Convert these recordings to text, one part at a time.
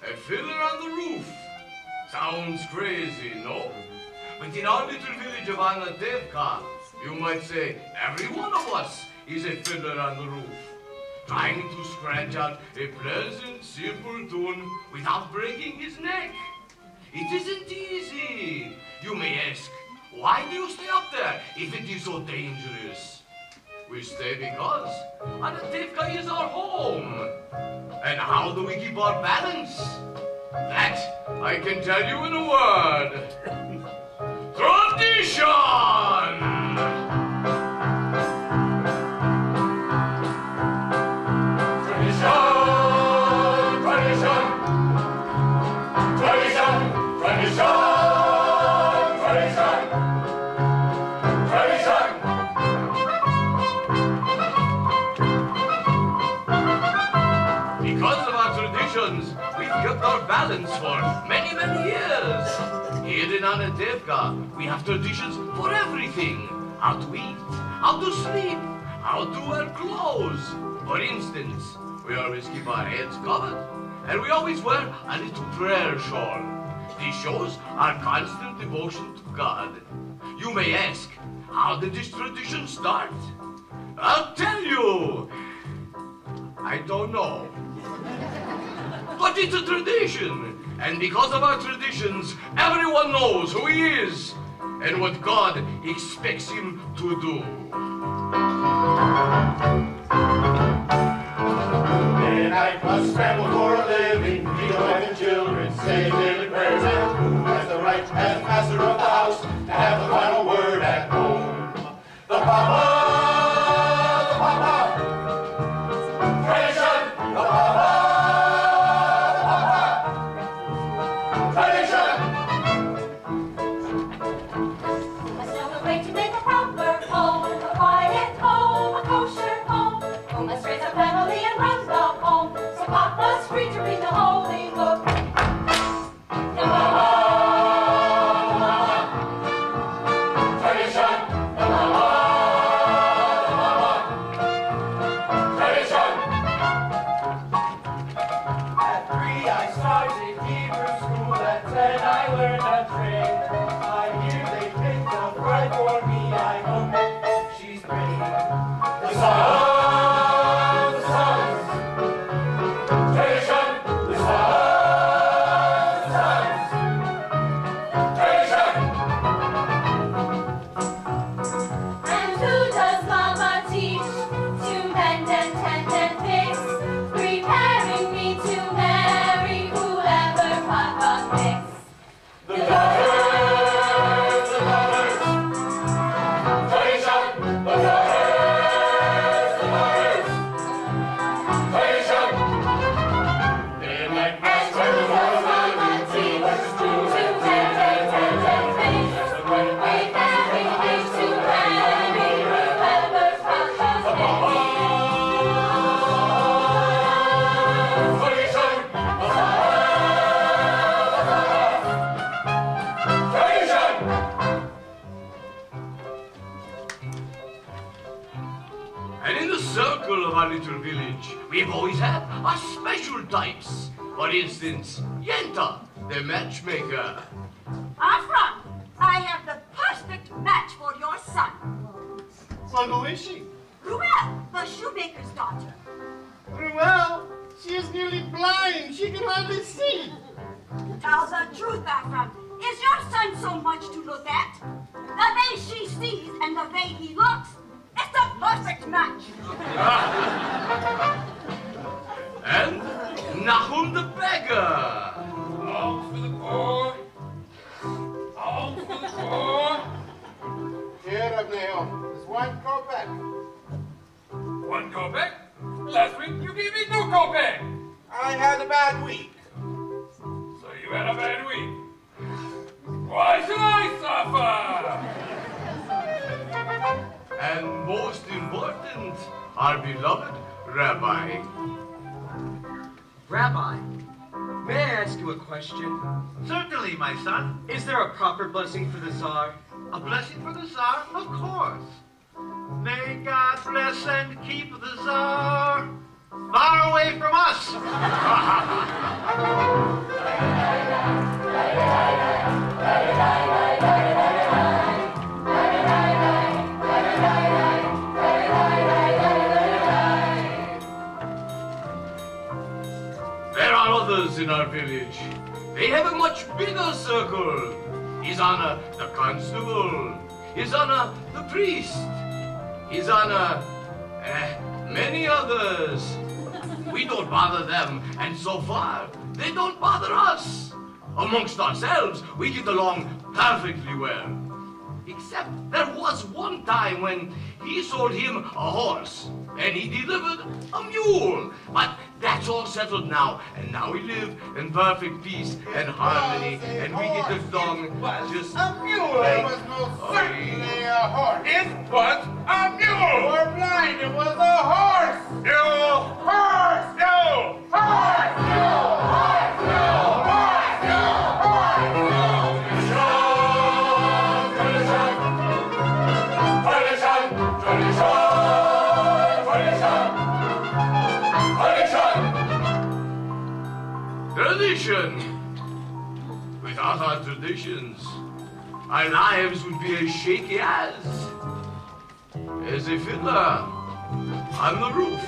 A fiddler on the roof. Sounds crazy, no? But in our little village of Anatevka, you might say every one of us is a fiddler on the roof, trying to scratch out a pleasant, simple tune without breaking his neck. It isn't easy. You may ask, why do you stay up there if it is so dangerous? We stay because Anatevka is our home. And how do we keep our balance? That I can tell you in a word. Tradition! We've kept our balance for many, many years. Here in Anatevka, we have traditions for everything. How to eat, how to sleep, how to wear clothes. For instance, we always keep our heads covered, and we always wear a little prayer shawl. This shows our constant devotion to God. You may ask, how did this tradition start? I'll tell you. I don't know. But it's a tradition, and because of our traditions, everyone knows who he is and what God expects him to do. Midnight must scramble for a living, feed the wife and children, say daily prayers and who has the right as master of the house to have the final word at home. The Papa! We've always had our special types. For instance, Yenta, the matchmaker. Afra, I have the perfect match for your son. Well, who is she? Ruel, the shoemaker's daughter. Well, she is nearly blind. She can hardly see. Tell the truth, Afra. Is your son so much to look at? The way she sees and the way he looks, it's the perfect match. And Nahum the beggar. Alms for the poor. Alms for the poor. Here, Nahum, there's 1 kopeck. 1 kopeck? Last week you gave me 2 kopeck. I had a bad week. So you had a bad week. Why should I suffer? And most important, our beloved Rabbi. Rabbi, may I ask you a question? Certainly, my son. Is there a proper blessing for the Tsar? A blessing for the Tsar? Of course. May God bless and keep the Tsar. far away from us. There are others in our village. They have a much bigger circle. His Honor, the constable. His Honor, the priest. His Honor, many others. We don't bother them, and so far, they don't bother us. Amongst ourselves, we get along perfectly well. Except there was one time when he sold him a horse, and he delivered a mule. But that's all settled now, and now we live in perfect peace and harmony, and we get along just a mule. like It was most certainly a horse. It was a mule. We're blind. It was a horse. No. Horse. No. Horse. Mule. Horse. Mule. Horse. Mule. Horse. Mule. Tradition. Without our traditions, our lives would be as shaky as a fiddler on the roof.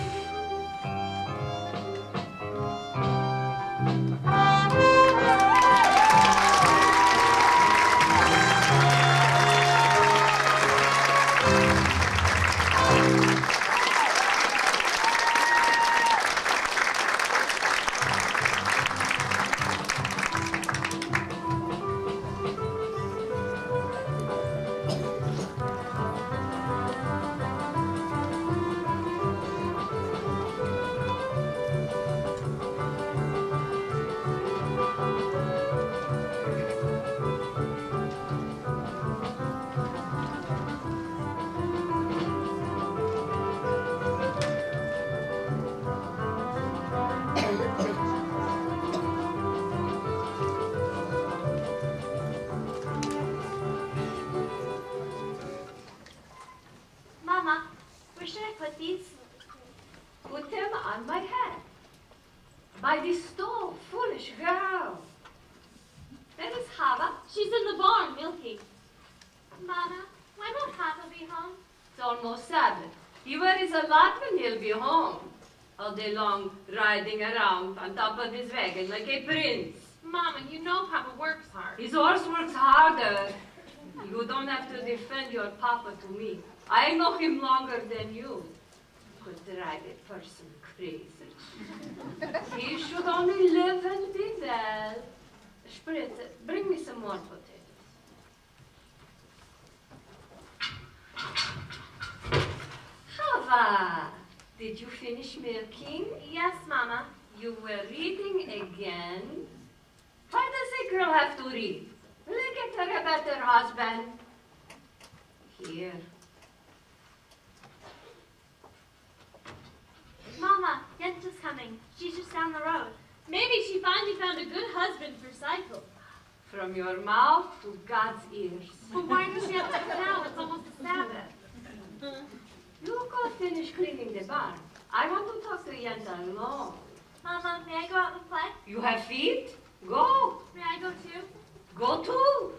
Mama, where should I put these? Put them on my head. By the stove, foolish girl. Where is Hava? She's in the barn, milking. Mama, when will Papa be home? It's almost Sabbath. He worries a lot when he'll be home. All day long, riding around on top of his wagon like a prince. Mama, you know Papa works hard. His horse works harder. You don't have to defend your Papa to me. I know him longer than you. Could drive a person crazy. He should only live and be well. Spritz, bring me some more potatoes. Hava, did you finish milking? Yes, Mama. You were reading again? Why does a girl have to read? Will I get her a better husband? Here. Mama, Yente's coming. She's just down the road. Maybe she finally found a good husband for Cycle. From your mouth to God's ears. But why does she have to come now? It's almost the Sabbath. You go finish cleaning the barn. I want to talk to Yenta alone. Mama, may I go out and play? You have feet? Go. May I go too? Go too.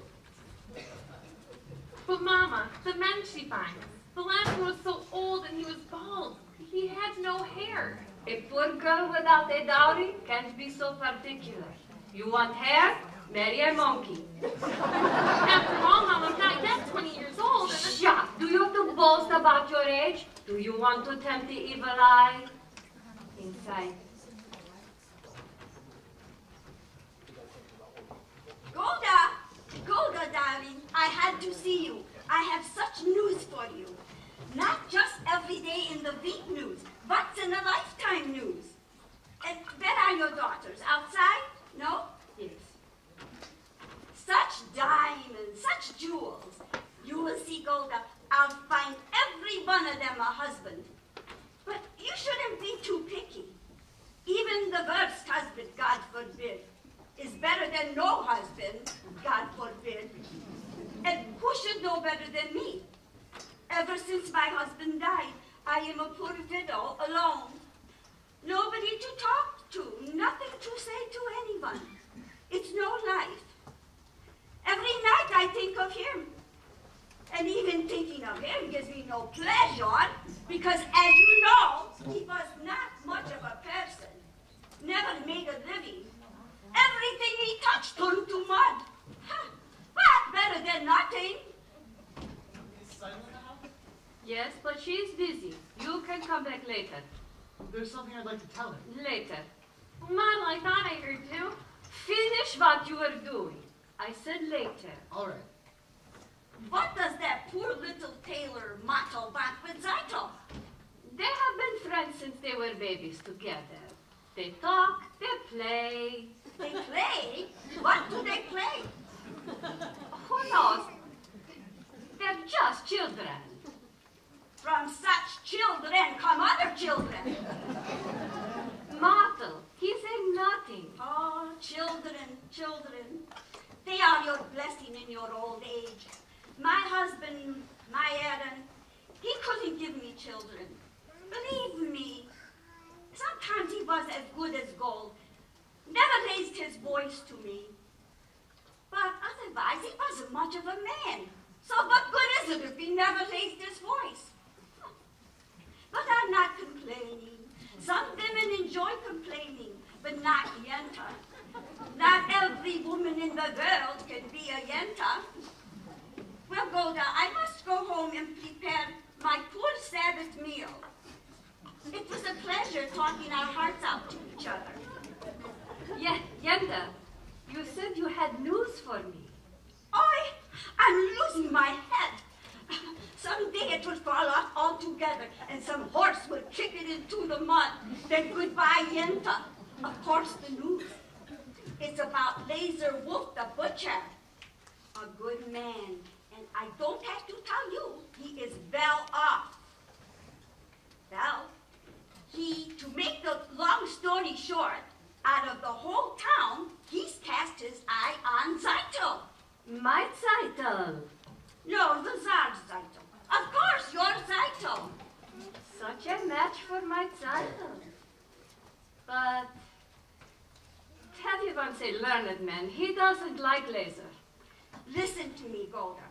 But Mama, the men she finds. The last one was so old and he was bald. He had no hair. A poor girl without a dowry can't be so particular. You want hair? Marry a monkey. After all, Mama, I'm not yet 20 years old. Shut! Do you have to boast about your age? Do you want to tempt the evil eye? Inside. Golda, darling, I had to see you. I have such news for you. Not just every day in the week news, but in the lifetime news. And where are your daughters? Outside? No? Yes. Such diamonds, such jewels. You will see, Golda, I'll find every one of them a husband. But you shouldn't be too picky. Even the worst husband, God forbid, is better than no husband, God forbid. And who should know better than me? Ever since my husband died, I am a poor widow alone. Nobody to talk to, nothing to say to anyone. It's no life. Every night I think of him. And even thinking of him gives me no pleasure, because as you know, he was not much of a person, never made a living. Everything he touched turned to mud. But better than nothing. Yes, but she's busy. You can come back later. There's something I'd like to tell her. Later. Mom, I thought I heard you. Finish what you were doing. I said later. All right. What does that poor little tailor Motto want with Zaito? They have been friends since they were babies together. They talk, they play. They play? What do they play? Who knows? They're just children. From such children come other children. Motto, he said nothing. Oh, children, children. They are your blessing in your old age. My husband, my Aaron, he couldn't give me children. Believe me, sometimes he was as good as gold. Never raised his voice to me. But otherwise, he wasn't much of a man. So what good is it if he never raised his voice? But I'm not complaining. Some women enjoy complaining, but not Yenta. Not every woman in the world can be a Yenta. Well, Golda, I must go home and prepare my poor Sabbath meal. It was a pleasure talking our hearts out to each other. Yenda, you said you had news for me. I'm losing my head. Someday it will fall off altogether, and some horse will kick it into the mud. Then goodbye, Yenta. Of course, the news. It's about Laser Wolf the Butcher. A good man. And I don't have to tell you, he is well off. Well, to make the long story short, out of the whole town, he's cast his eye on Zaito. My Zaito. No, the Tsar's Zaito. Of course, your Zaito. Such a match for my Zaito. But Tevye once a learned man. He doesn't like Laser. Listen to me, Golda.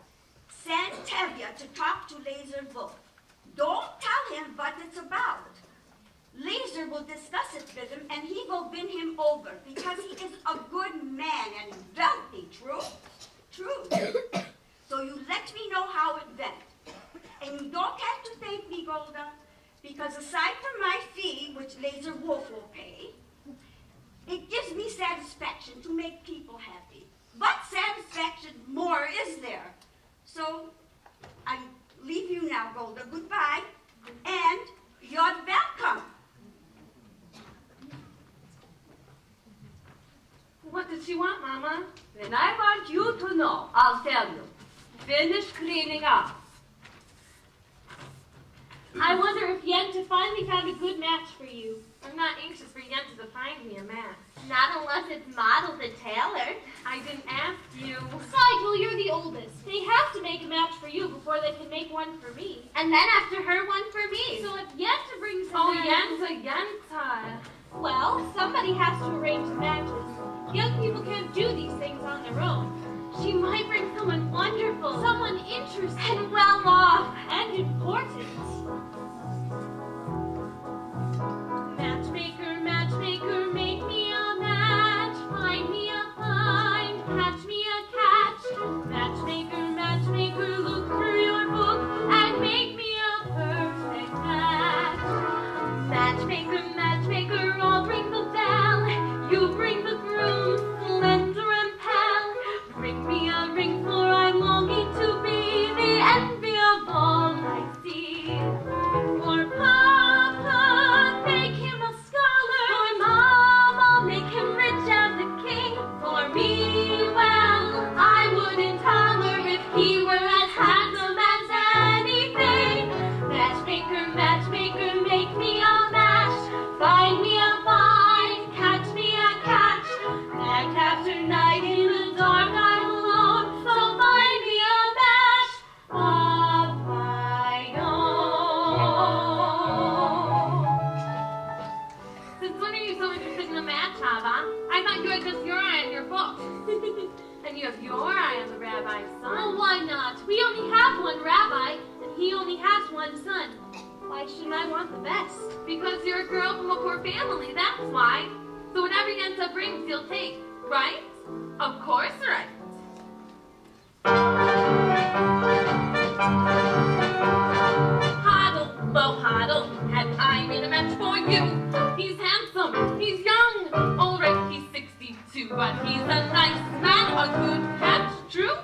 Send Tevye to talk to Laser Wolf. Don't tell him what it's about. Laser will discuss it with him, and he will win him over, because he is a good man and wealthy, true? True. So you let me know how it went. And you don't have to thank me, Golda, because aside from my fee, which Laser Wolf will pay, it gives me satisfaction to make people happy. What satisfaction more is there? So I leave you now, Golda. Goodbye. And you're welcome. What did she want, Mama? When I want you to know, I'll tell you. Finish cleaning up. I wonder if Yenta finally found a good match for you. I'm not anxious for Yenta to find me a match. Not unless it's modeled and tailored. I didn't ask you. Saito, you're the oldest. They have to make a match for you before they can make one for me. And then after her, one for me. So if Yenta brings a Yenta. Well, somebody has to arrange the matches. Young people can't do these things on their own. She might bring someone wonderful, someone interesting, and well off, and important. Matchmaker, matchmaker, make me a match. Find me a find, catch me a catch. Matchmaker, matchmaker, look through your book and make me a perfect match. Matchmaker, matchmaker, I'll ring the bell. You bring the groom, slender and pale. Bring me a ring, for I'm longing to be the envy of all I one son. Why shouldn't I want the best? Because you're a girl from a poor family, that's why. So whatever Yenta brings, you'll take, right? Of course, right. Huddle, low huddle, and I made a match for you. He's handsome, he's young. All right, he's 62, but he's a nice man, a good catch. True?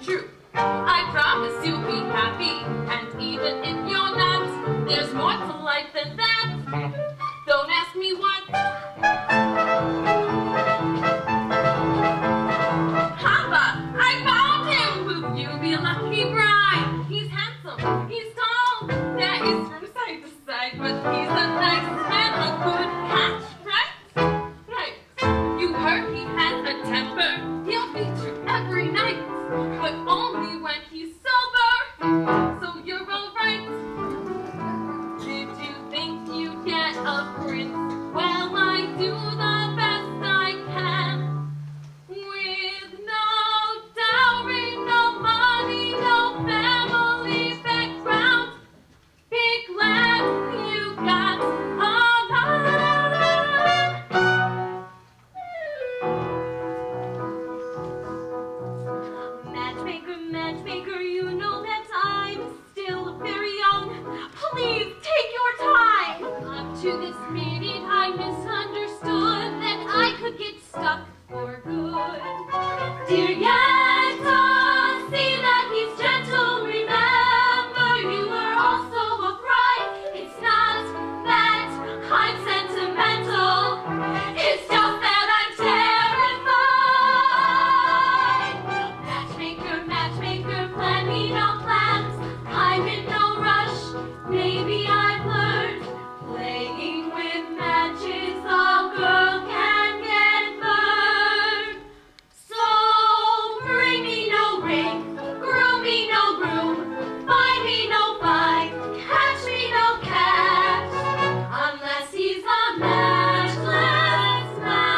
True. I promise you'll be happy, and even if you're not, there's more to life than that. Don't ask me what. Papa, I found him! Will you be a lucky bride? He's handsome, he's tall. Yeah, he's from side to side, but he's a nice man, a good catch, right? Right. You heard he has a temper. He'll beat you every night, but only when he's sober. So you're all right. Did you think you'd get a prince? Well, I do the best I can. With no dowry, no money, no family background. Be glad you got a man. Matchmaker, matchmaker, you know that I'm still very young. Please take your time. Up to this minute, I misunderstood that I could get stuck for good. Dear Yenta, see that he's gentle. Remember, you are also a bride. It's not that I'm sentimental. It's just that I'm terrified. Matchmaker, matchmaker, plan me no plans. I'm in no rush. Maybe I've learned playing with matches. A girl can get burned. So bring me no ring, groom me no groom, buy me no buy, catch me no catch, unless he's a matchless match.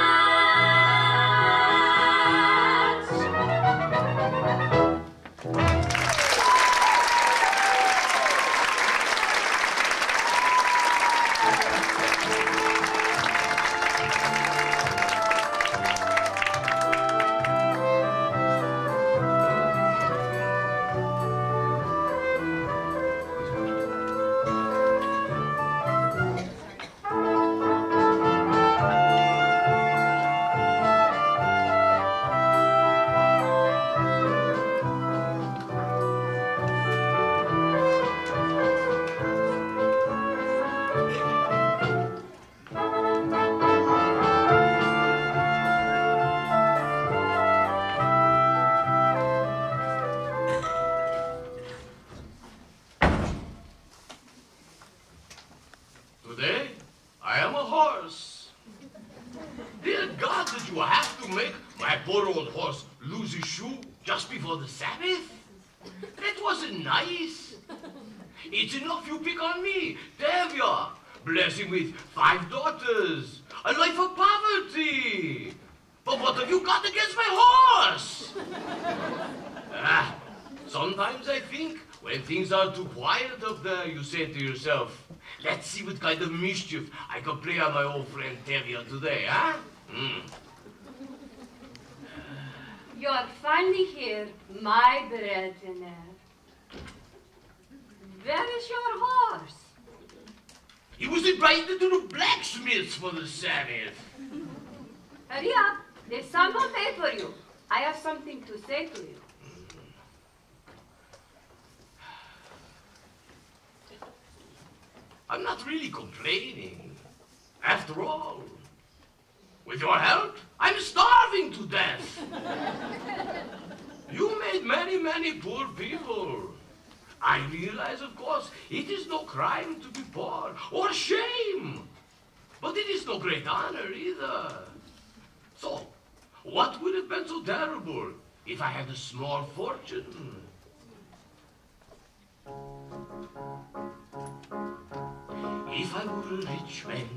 Today, I am a horse. Dear God, did you have to make my poor old horse lose his shoe just before the Sabbath? That wasn't nice. It's enough you pick on me, Tevya, blessing with 5 daughters, a life of poverty. But what have you got against my horse? Sometimes I think when things are too quiet up there, you say to yourself, let's see what kind of mischief I can play on my old friend Tevya today, huh? You're finally here, my brethren. Where is your horse? He was invited to the blacksmith's for the Sabbath. Hurry up. There's some more pay for you. I have something to say to you. I'm not really complaining. After all, with your help, I'm starving to death. You made many, many poor people. I realize, of course, it is no crime to be poor, or shame. But it is no great honor either. So, what would have been so terrible if I had a small fortune? If I were a rich man,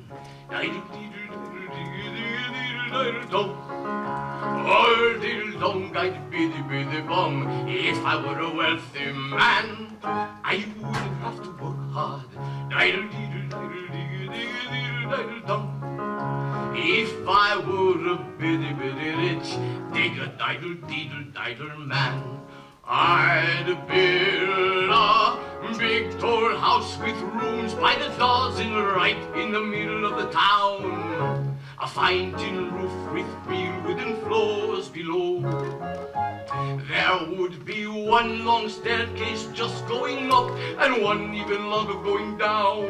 if I were a wealthy man, I wouldn't have to bitty, bitty rich, dig-a-diddle-diddle-diddle man. I'd build a big tall house with rooms by the dozen right in the middle of the town. A fine tin roof with real wooden floors below. There would be one long staircase just going up, and one even longer going down,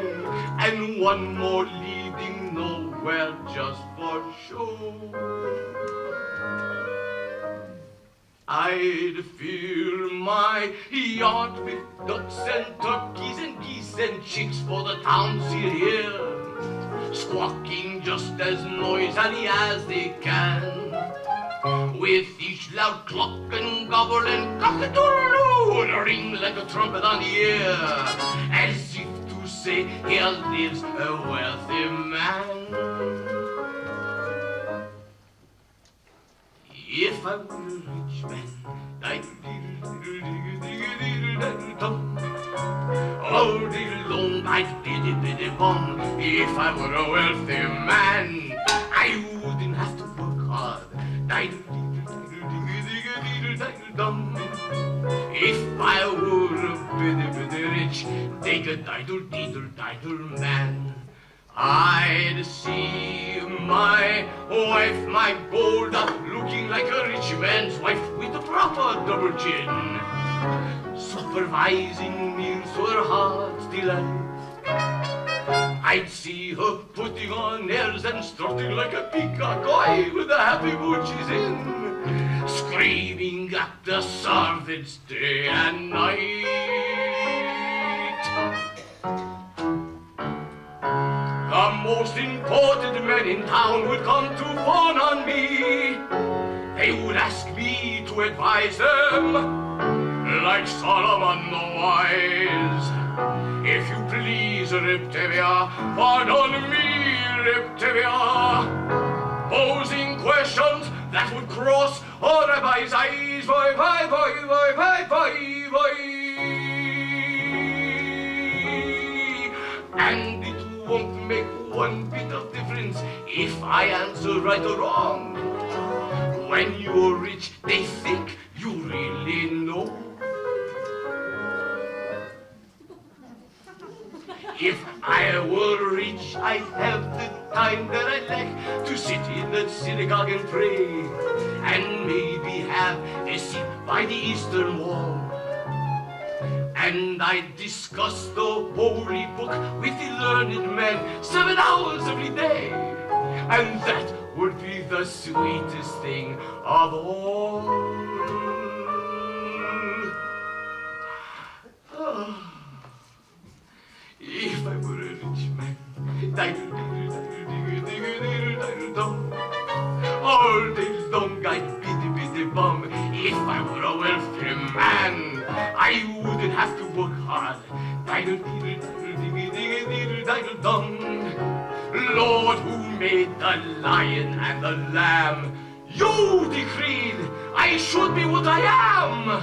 and one more leading nowhere just for show. I'd fill my yard with ducks and turkeys and geese and chicks for the town to hear, squawking just as noisily as they can, with each loud cluck and gobble and cock-a-doodle-doo would ring like a trumpet on the air, as if to say, here lives a wealthy man. If I were a rich man, diddle-diddle-diddle-diddle-diddle-diddle-dum, oh diddle-dum, I'd biddy-biddy-bum. If I were a wealthy man, I wouldn't have to work hard, diddle-diddle-diddle-diddle-diddle-diddle-dum. If I were a biddy-biddy rich, dig-a-diddle-diddle-diddle man, I'd see my wife, my gold up, looking like a rich man's wife with a proper double chin, supervising meals to her heart's delight. I'd see her putting on airs and strutting like a peacock eye with the happy mood she's in, screaming at the servants day and night. The most important men in town would come to fawn on me. They would ask me to advise them, like Solomon the Wise. If you please, Riptavia, pardon me, Riptavia, posing questions that would cross a rabbi's eyes. Boy, boy, boy, boy, boy, boy, boy. And it won't make one bit of difference if I answer right or wrong. When you're rich, they think you really know. If I were rich, I'd have the time that I'd like to sit in the synagogue and pray, and maybe have a seat by the eastern wall. And I'd discuss the holy book with the learned men 7 hours every day. And that would be the sweetest thing of all. If I were a rich man, diddle-diddle-diddle-diddle-diddle-diddle-dum, all day long I'd biddy-biddy-bum. If I were a wealthy man, I wouldn't have to work hard, diddle-diddle-diddle-diddle-diddle-dum. Lord, who made the lion and the lamb, you decreed I should be what I am.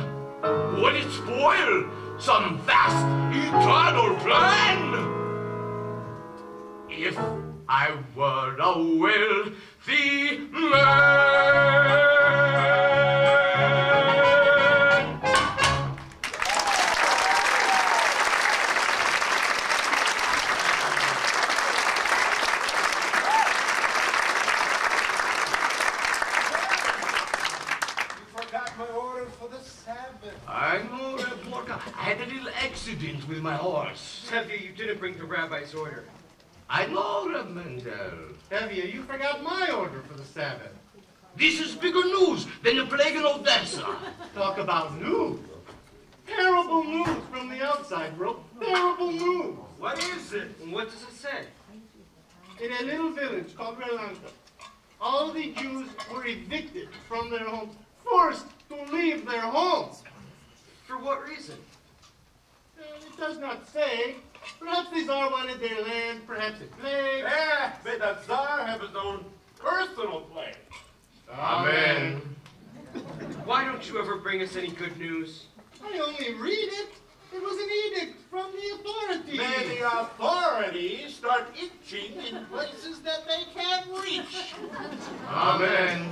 Would it spoil some vast, eternal plan? If I were a wealthy man. You forgot my order for the Sabbath. I know, Reporter. I had a little accident with my horse. Tevye, you didn't bring the rabbi's order. I know, Reb Mendel. Tevye, you forgot my order for the Sabbath. This is bigger news than the plague in Odessa. Talk about news. Terrible news from the outside, bro. Terrible news. What is it? And what does it say? In a little village called Relanka, all the Jews were evicted from their homes, forced to leave their homes. For what reason? It does not say. Perhaps the Tsar wanted their land, perhaps a plague. May the Tsar have his own personal plague. Amen. Why don't you ever bring us any good news? I only read it. It was an edict from the authorities. May the authorities authorities start itching in places that they can't reach. Amen.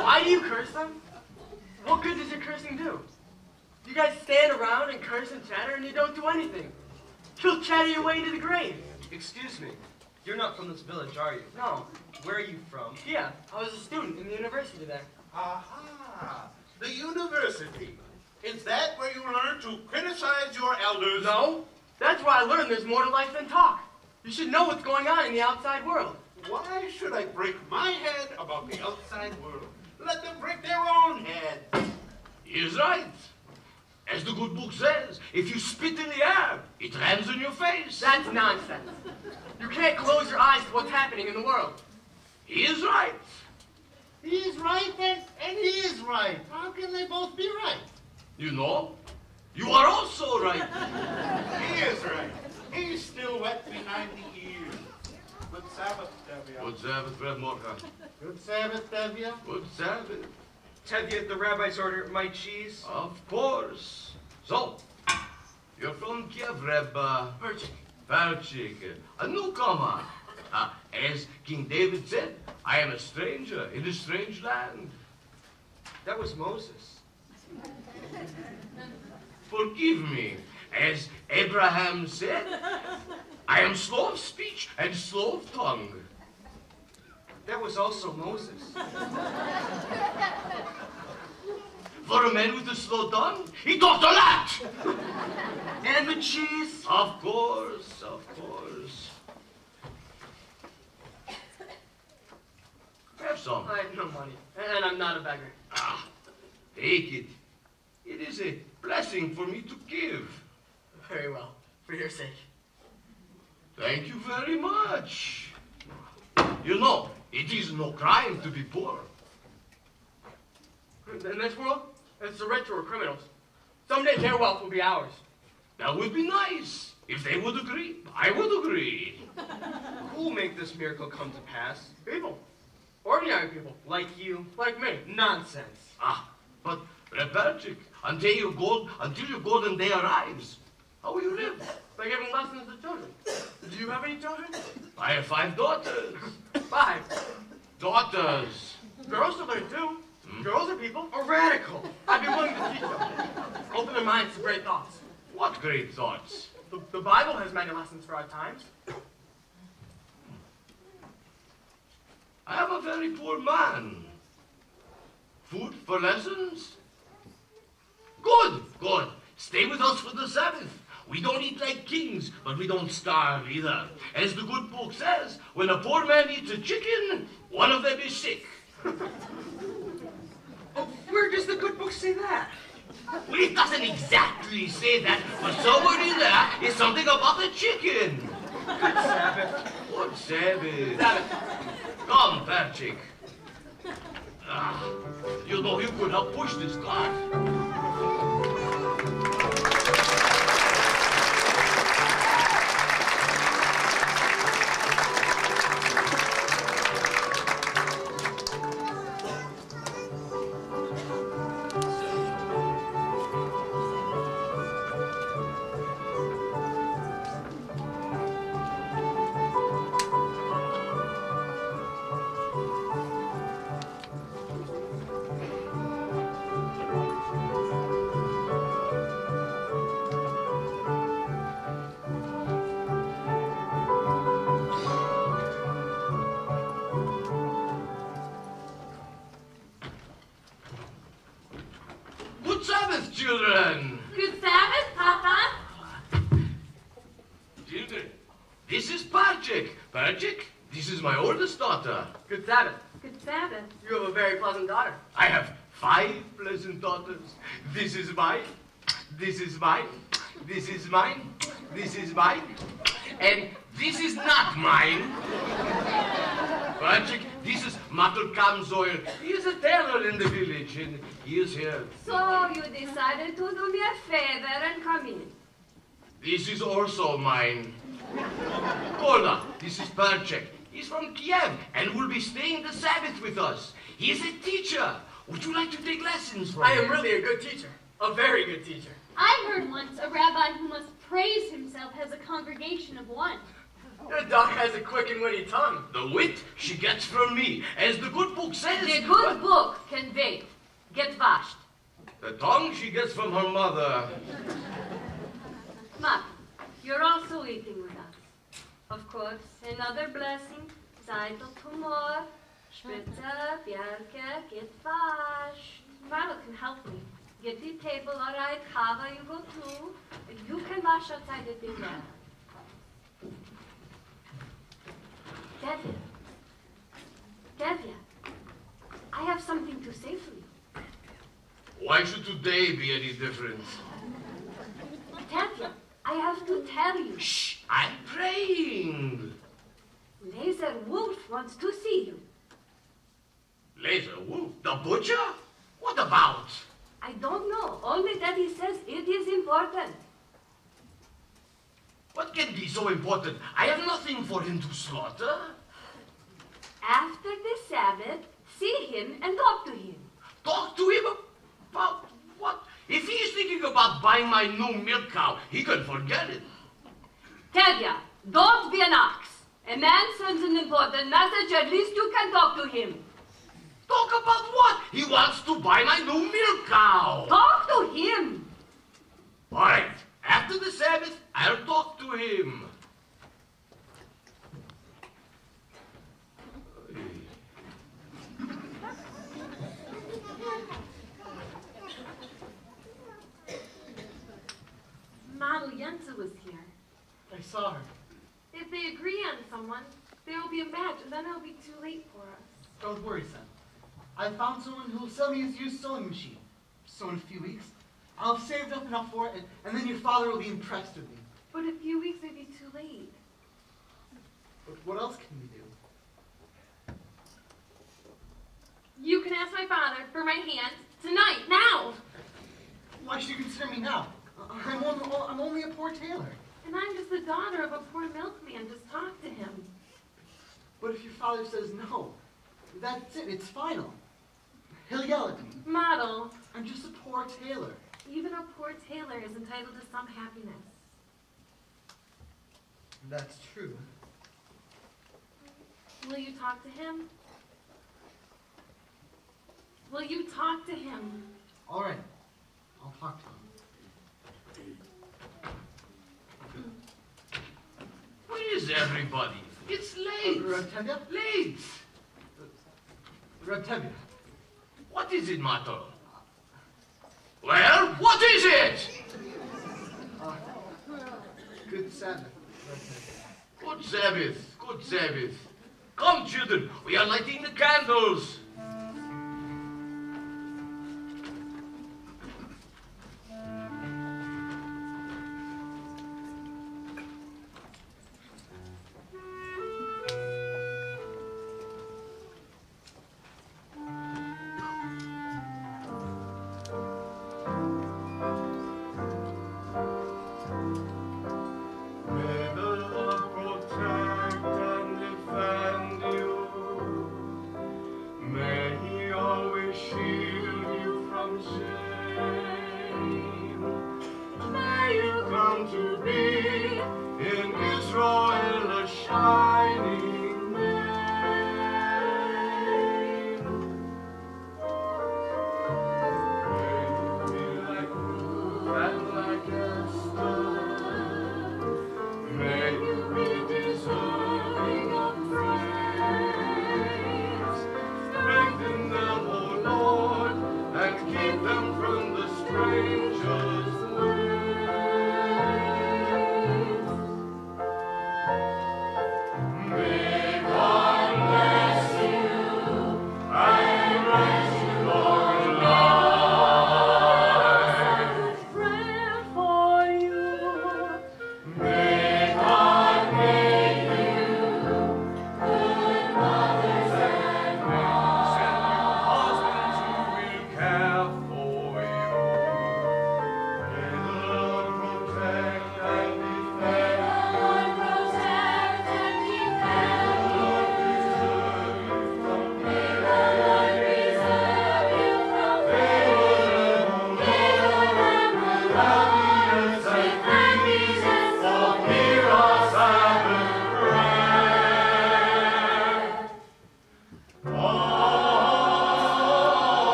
Why do you curse them? What good does your cursing do? You guys stand around and curse and chatter and you don't do anything. You'll chatter your way into the grave. Excuse me. You're not from this village, are you? No. Where are you from? Yeah, I was a student in the university there. Aha! The university. Is that where you learn to criticize your elders? No. That's where I learned there's more to life than talk. You should know what's going on in the outside world. Why should I break my head about the outside world? Let them break their own head. He is right. As the good book says, if you spit in the air, it lands on your face. That's nonsense. You can't close your eyes to what's happening in the world. He is right. He is right and he is right. How can they both be right? You know, you are also right. He is right. He's still wet behind the ears. Good Sabbath, Debbie. Good Sabbath, Fred Morgan. Good Sabbath, Tevye. Good Sabbath. Tevye, at the rabbi's order, my cheese. Of course. So, you're from Kiev, Rebbe. Perchik, a newcomer. As King David said, I am a stranger in a strange land. That was Moses. Forgive me. As Abraham said, I am slow of speech and slow of tongue. That was also Moses. For a man with a slow tongue, he talked a lot. And the cheese. Of course, of course. Have some. I have no money, and I'm not a beggar. Take it. It is a blessing for me to give. Very well, for your sake. Thank you very much. You know, it is no crime to be poor. In this world, it's the rich who are criminals. Someday their wealth will be ours. That would be nice. If they would agree, I would agree. Who will make this miracle come to pass? People. Ordinary people. Like you? Like me. Nonsense. But Reperchik, until your golden day arrives, how will you live? By giving lessons to children. Do you have any children? I have 5 daughters. 5. Daughters. Girls should learn too. Girls are people. A radical. I'd be willing to teach them. Open their minds to great thoughts. What great thoughts? The Bible has many lessons for our times. I am a very poor man. Food for lessons? Good, good. Stay with us for the Sabbath. We don't eat like kings, but we don't starve either. As the good book says, when a poor man eats a chicken, one of them is sick. Oh, where does the good book say that? Well, it doesn't exactly say that, but somewhere in there is something about the chicken. Good Sabbath. Good Sabbath. Sabbath. Come, Perchik. You know you could help push this cart. Children! Good Sabbath, Papa. Children, this is Perchik. Perchik, this is my oldest daughter. Good Sabbath. Good Sabbath. You have a very pleasant daughter. I have 5 pleasant daughters. This is mine. This is mine. This is mine. This is mine. And this is not mine. Perchik, this is Matul Kamzoil. He is a tailor in the village, and he is here. So you decided to do me a favor and come in. This is also mine. Kola, this is Perchik. He's from Kiev and will be staying the Sabbath with us. He is a teacher. Would you like to take lessons from I him? am really a good teacher. A very good teacher. I heard once a rabbi who must praise himself as a congregation of one. Your dog has a quick and witty tongue. The wit she gets from me, as the good book says. The good book can wait. Get washed. The tongue she gets from her mother. Mark, you're also eating with us. Of course, another blessing. Zeitel tumor. Spritzer, Bjerke, get washed. Marlo can help me. Get the table all right, Kava, you go too. You can wash outside the dinner. Devya, I have something to say to you. Why should today be any different? Devya, I have to tell you. Shh, I'm praying. Laser Wolf wants to see you. Laser Wolf, the butcher? What about? I don't know, only that he says it is important. What can be so important? I have nothing for him to slaughter. After the Sabbath, see him and talk to him. Talk to him about what? If he is thinking about buying my new milk cow, he can forget it. Tevya, don't be an ox. A man sends an important message, at least you can talk to him. Talk about what? He wants to buy my new milk cow. Talk to him. All right. After the Sabbath, I'll talk to him. Model Yensa was here. I saw her. If they agree on someone, there will be a match, and then it'll be too late for us. Don't worry, son. I found someone who will sell me his used sewing machine. So in a few weeks, I'll have saved up enough for it, and then your father will be impressed with me. But a few weeks may be too late. But what else can we do? You can ask my father for my hand tonight, now! Why should you consider me now? I'm only a poor tailor. And I'm just the daughter of a poor milkman. Just talk to him. But if your father says no, that's it. It's final. He'll yell at me. Model. I'm just a poor tailor. Even a poor tailor is entitled to some happiness. That's true. Will you talk to him? Will you talk to him? All right. I'll talk to him. Where is everybody? It's late. Revtevia? Late. Revtevia. What is it, Mato? Well, what is it? Good Sabbath. Good Sabbath. Good Sabbath. Come, children. We are lighting the candles.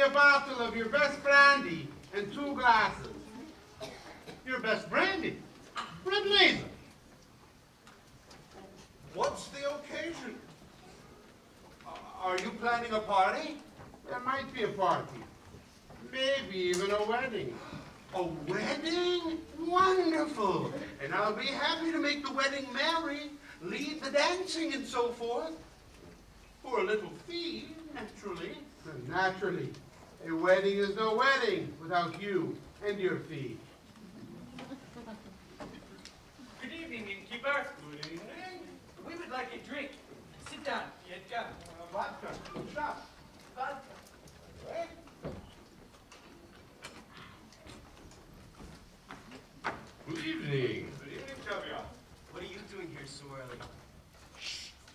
a bottle of your best brandy and 2 glasses. Your best brandy? Reblazer. What's the occasion? Are you planning a party? There might be a party. Maybe even a wedding. A wedding? Wonderful! And I'll be happy to make the wedding merry, lead the dancing and so forth. For a little fee, naturally. Naturally. A wedding is no wedding without you and your fee. Good evening, innkeeper. Good evening. We would like a drink. Sit down, Yedka. Vodka. Shop. Vodka. Right? Good evening. Good evening, Tevye. What are you doing here so early?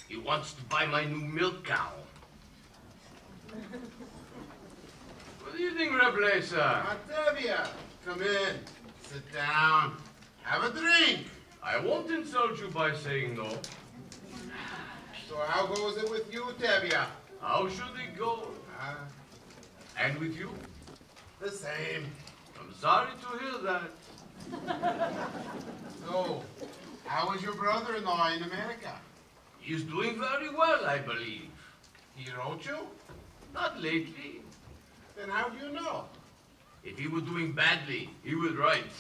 He wants to buy my new milk cow. Good evening, Reblazer. Tevye, come in. Sit down. Have a drink. I won't insult you by saying no. So how goes it with you, Tevye? How should it go? And with you? The same. I'm sorry to hear that. So, how is your brother-in-law in America? He's doing very well, I believe. He wrote you? Not lately. Then how do you know? If he were doing badly, he would write.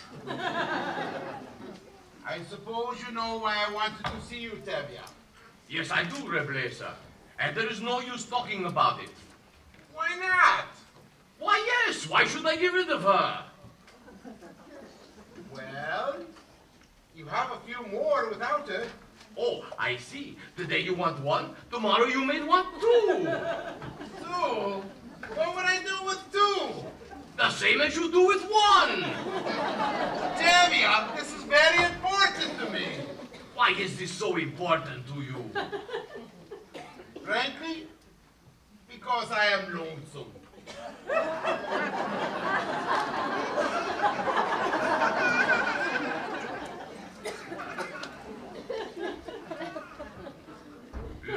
I suppose you know why I wanted to see you, Tevye. Yes, I do, Reblazer. And there is no use talking about it. Why not? Why, yes. Why should I get rid of her? Well, you have a few more without her. Oh, I see. Today you want one, tomorrow you may want 2. 2? What would I do with 2? The same as you do with 1. Tevye, this is very important to me. Why is this so important to you? Frankly, because I am lonesome.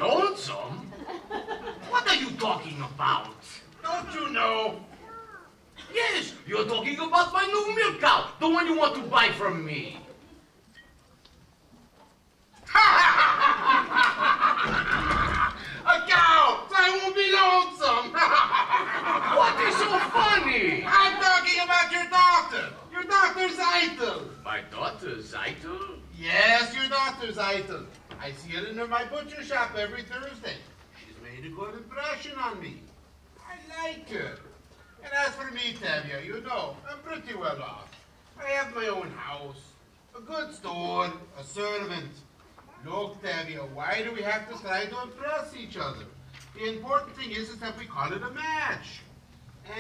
Lonesome? What are you talking about? Don't you know? Yes, you're talking about my new milk cow, the one you want to buy from me. A cow, so I won't be lonesome. What is so funny? I'm talking about your daughter Zeitel. My daughter, Zeitel? Yes, your daughter Zeitel. I see her in my butcher shop every Thursday. She's made a good impression on me. I like her. And as for me, Tevye, you know, I'm pretty well off. I have my own house, a good store, a servant. Look, Tevye, why do we have to try to impress each other? The important thing is that we call it a match.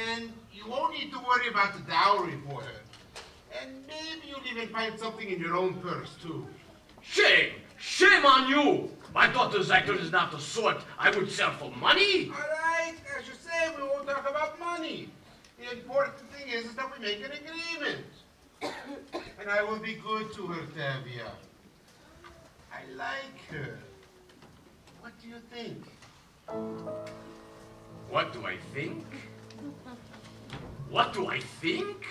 And you won't need to worry about the dowry for her. And maybe you'll even find something in your own purse, too. Shame! Shame on you! My daughter Zeitel is not the sort I would sell for money. All right, as you say, we won't talk about money. The important thing is that we make an agreement. And I will be good to her, Tevye. I like her. What do you think? What do I think? What do I think?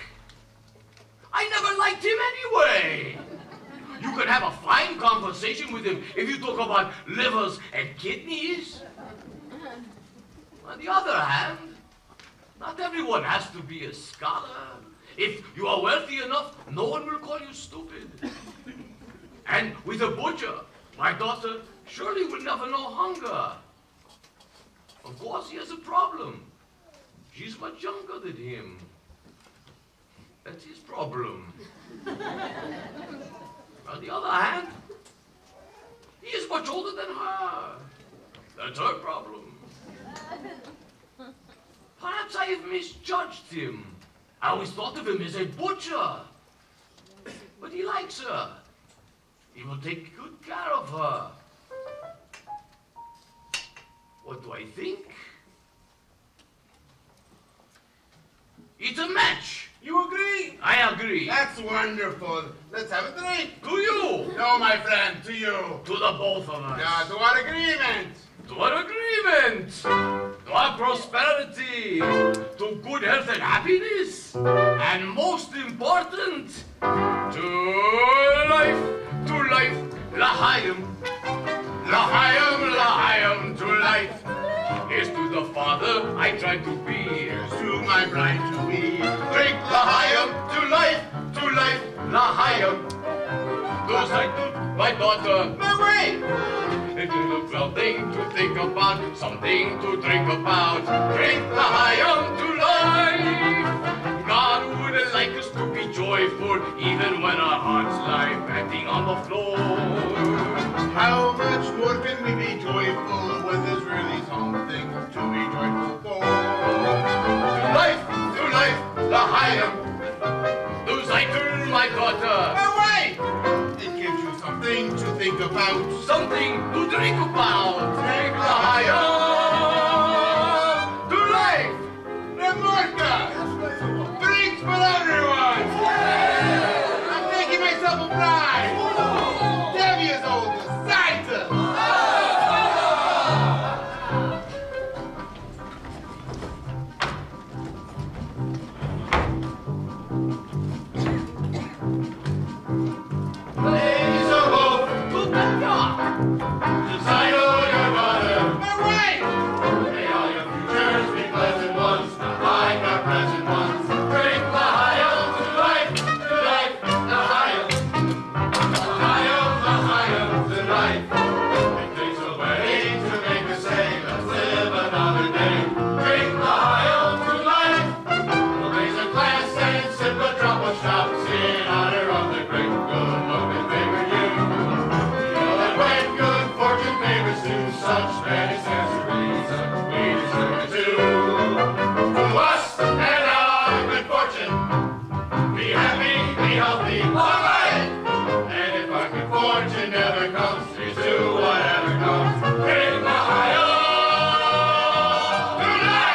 I never liked him anyway. You can have a fine conversation with him if you talk about livers and kidneys. On the other hand, not everyone has to be a scholar. If you are wealthy enough, no one will call you stupid. And with a butcher, my daughter surely will never know hunger. Of course, he has a problem. She's much younger than him. That's his problem. On the other hand, he is much older than her. That's her problem. Perhaps I have misjudged him. I always thought of him as a butcher. But he likes her. He will take good care of her. What do I think? It's a match. You agree? I agree. That's wonderful. Let's have a drink. To you. No, my friend, to you. To the both of us. Yeah, to our agreement. To our agreement. To our prosperity. To good health and happiness. And most important, to life, L'chaim. L'chaim, L'chaim, to life. Here's to the father I try to be. Here's to my bride to be. Drink L'chaim, to life, L'chaim. Those I took my daughter away. It's a well thing to think about, something to drink about. Drink L'chaim to life. God would like us to be joyful, even when our hearts lie panting on the floor. How much more can we be joyful when there's really something to be joyful for? To life, L'chaim. Those I turn my daughter away. It gives you something to think about, something to drink about. Drink L'chaim to life. Remorka! Drinks for everyone! I'm taking myself a bride! Debbie's oldest, Santa! Ladies of hope, decide on your mother. My wife! May all your futures be pleasant ones, not like our present ones. Drink L'chaim to life, L'chaim. L'chaim to life. It takes a wedding to make us say, let's live another day. Drink L'chaim to life. We'll raise a glass and sip a drop of schnapps in honor of the great good luck that favored you. You know that when good fortune favors you, such many accessories we deserve it too. To us and our good fortune, be happy, be healthy, all right. And if our good fortune never comes, here's to whatever comes. Drink L'chaim tonight.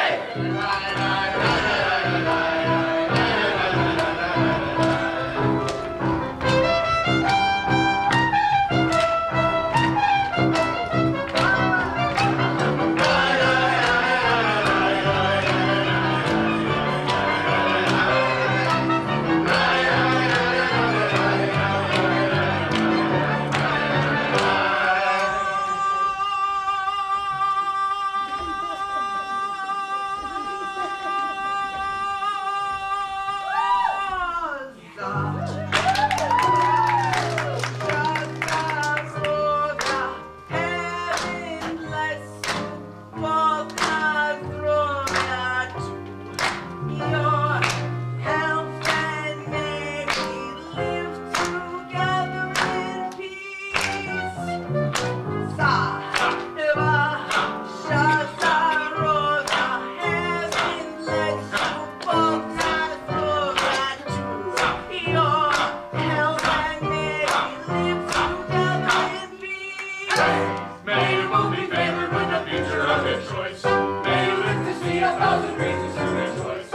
May you both be favored with the future of your choice. May you live to see 1,000 reasons to rejoice.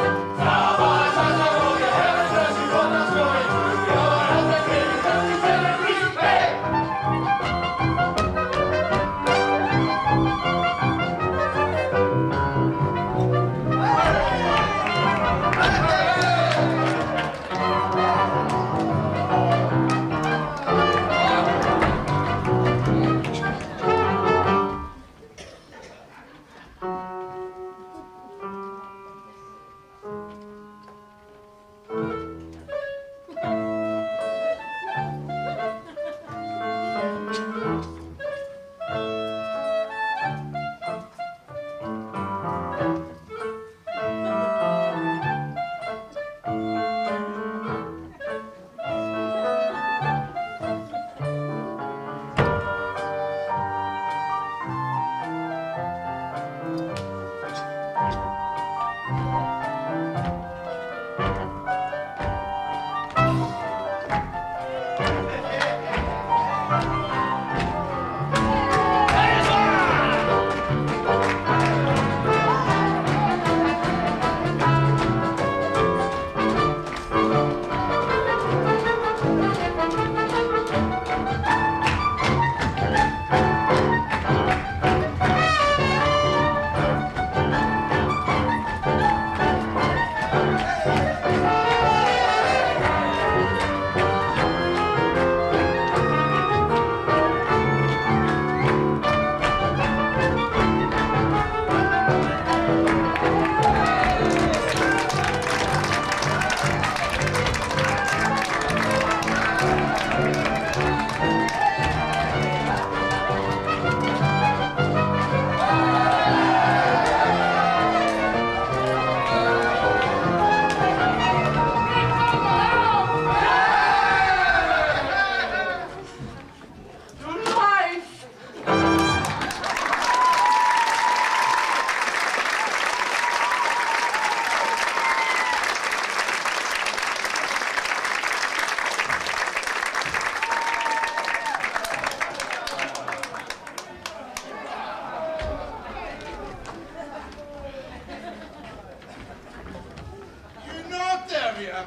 Tevye.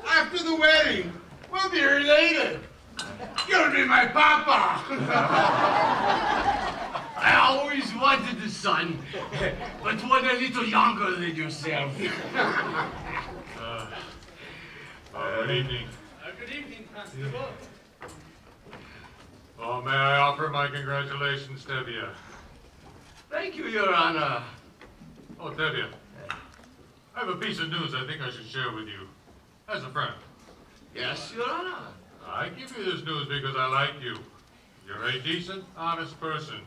After the wedding, we'll be related. You'll be my papa. I always wanted a son, but one a little younger than yourself. Good evening. Good evening, Constable. Oh, may I offer my congratulations, Tevye? Thank you, Your Honor. Oh, Tevye, I have a piece of news I think I should share with you, as a friend. Yes, Your Honor. I give you this news because I like you. You're a decent, honest person.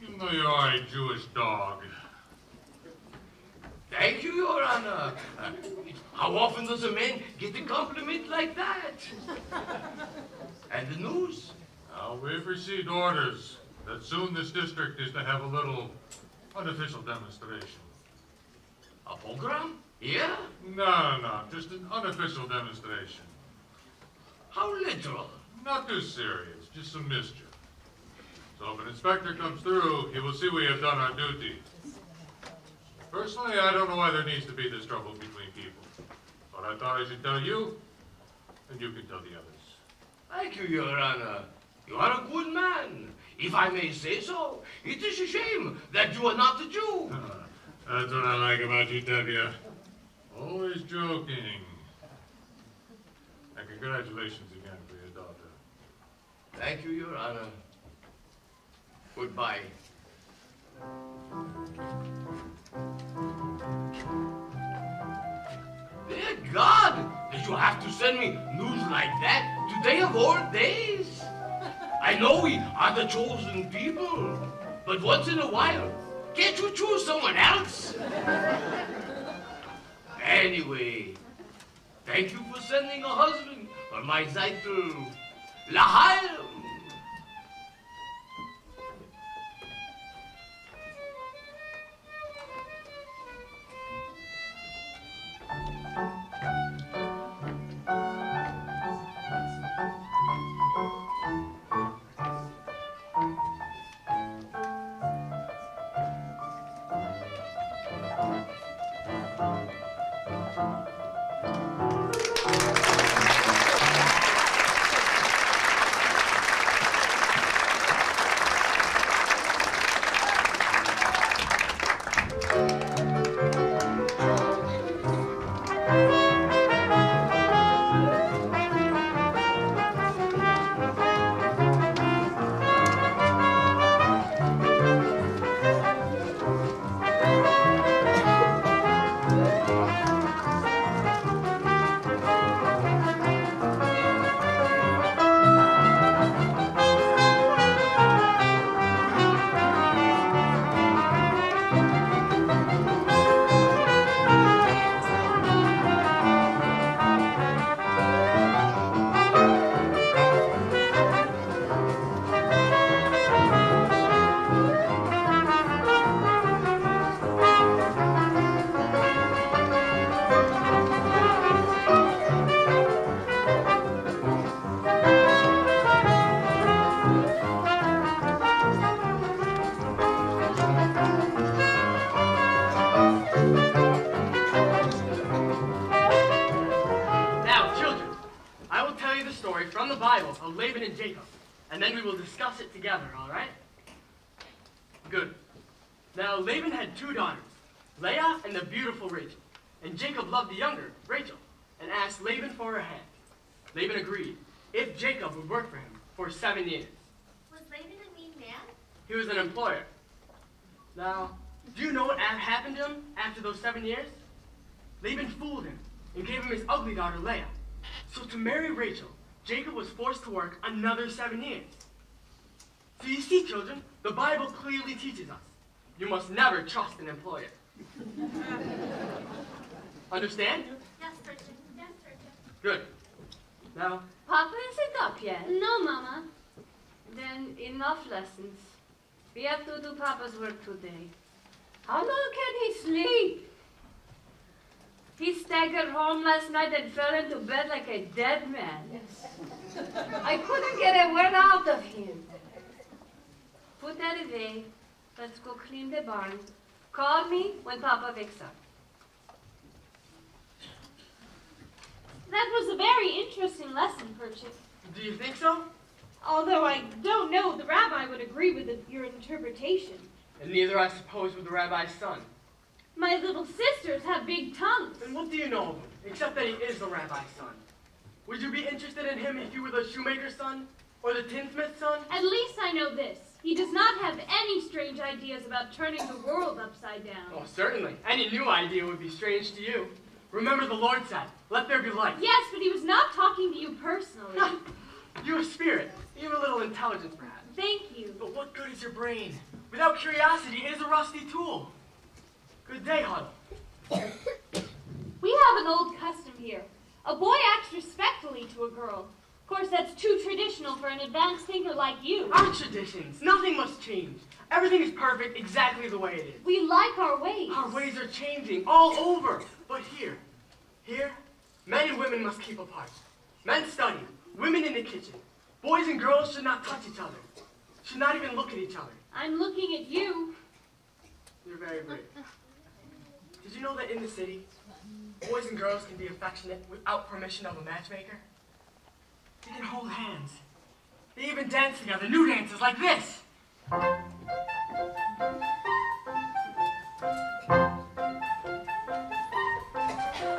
Even though you are a Jewish dog. Thank you, Your Honor. How often does a man get a compliment like that? And the news? We've received orders that soon this district is to have a little unofficial demonstration. A program? Yeah? No, just an unofficial demonstration. How literal? Not too serious, just some mischief. So if an inspector comes through, he will see we have done our duty. Personally, I don't know why there needs to be this trouble between people. But I thought I should tell you, and you can tell the others. Thank you, Your Honor. You are a good man. If I may say so, it is a shame that you are not a Jew. That's what I like about you, Tevye. Always joking. And congratulations again for your daughter. Thank you, Your Honor. Goodbye. Dear God, did you have to send me news like that today of all days? I know we are the chosen people, but once in a while, can't you choose someone else? Anyway, thank you for sending a husband for my Zeitel. L'Haim. of Laban and Jacob, and then we will discuss it together, all right? Good. Now, Laban had 2 daughters, Leah and the beautiful Rachel. And Jacob loved the younger, Rachel, and asked Laban for her hand. Laban agreed, if Jacob would work for him for 7 years. Was Laban a mean man? He was an employer. Now, do you know what happened to him after those 7 years? Laban fooled him and gave him his ugly daughter, Leah. So to marry Rachel, Jacob was forced to work another 7 years. So you see, children, the Bible clearly teaches us, you must never trust an employer. Understand? Yes, Richard. Yes, Richard. Good. Now, Papa isn't up yet. No, Mama. Then enough lessons. We have to do Papa's work today. How long can he sleep? He staggered home last night and fell into bed like a dead man. I couldn't get a word out of him. Put that away. Let's go clean the barn. Call me when Papa wakes up. That was a very interesting lesson, Perchik. Do you think so? Although I don't know the rabbi would agree with your interpretation. And neither, I suppose, would the rabbi's son. My little sisters have big tongues. And what do you know of him, except that he is the rabbi's son? Would you be interested in him if you were the shoemaker's son? Or the tinsmith's son? At least I know this. He does not have any strange ideas about turning the world upside down. Oh, certainly. Any new idea would be strange to you. Remember the Lord said, let there be light. Yes, but he was not talking to you personally. You have spirit. You have a little intelligence, perhaps. Thank you. But what good is your brain? Without curiosity, it is a rusty tool. Good day, Huddle. We have an old custom here. A boy acts respectfully to a girl. Of course, that's too traditional for an advanced thinker like you. Our traditions. Nothing must change. Everything is perfect exactly the way it is. We like our ways. Our ways are changing all over. But here, men and women must keep apart. Men study, women in the kitchen. Boys and girls should not touch each other. Should not even look at each other. I'm looking at you. You're very brave. Did you know that in the city, boys and girls can be affectionate without permission of a matchmaker? They can hold hands. They even dance together, new dances like this. I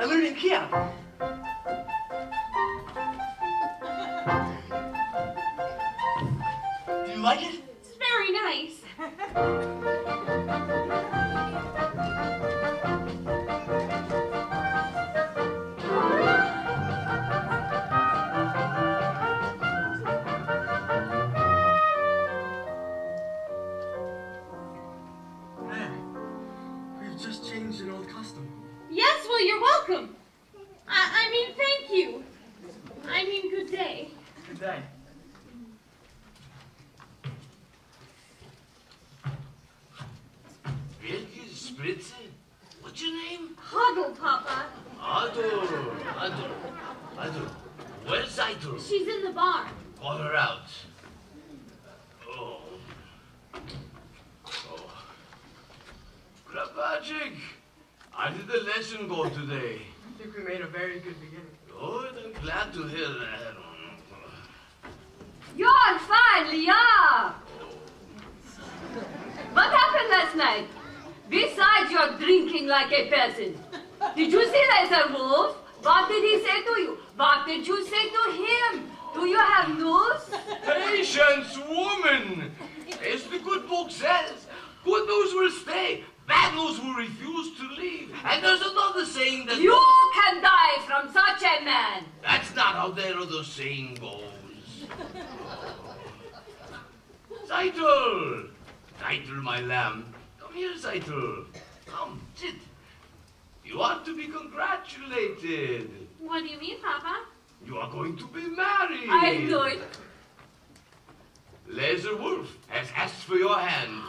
learned in Kiev. Do you like it? It's very nice. An old custom. Yes, well, you're welcome. I mean, thank you. I mean, good day. Good day. Welke Spritze? What's your name? Huddle, Papa. Adol. Where's Idol? She's in the barn. Call her out. Krapacik, how did the lesson go today? I think we made a very good beginning. Good, I'm glad to hear that. You're fine, Leah. What happened last night? Besides your drinking like a peasant. Did you see Lazar Wolf? What did he say to you? What did you say to him? Do you have news? Patience, woman! As the good book says, good news will stay. Bad news will refuse to leave. And there's another saying that... You can die from such a man. That's not how that other saying goes. Zeitel! Zeitel, my lamb. Come here, Zeitel. Come, sit. You ought to be congratulated. What do you mean, Papa? You are going to be married. I knew it. Lazar Wolf has asked for your hand.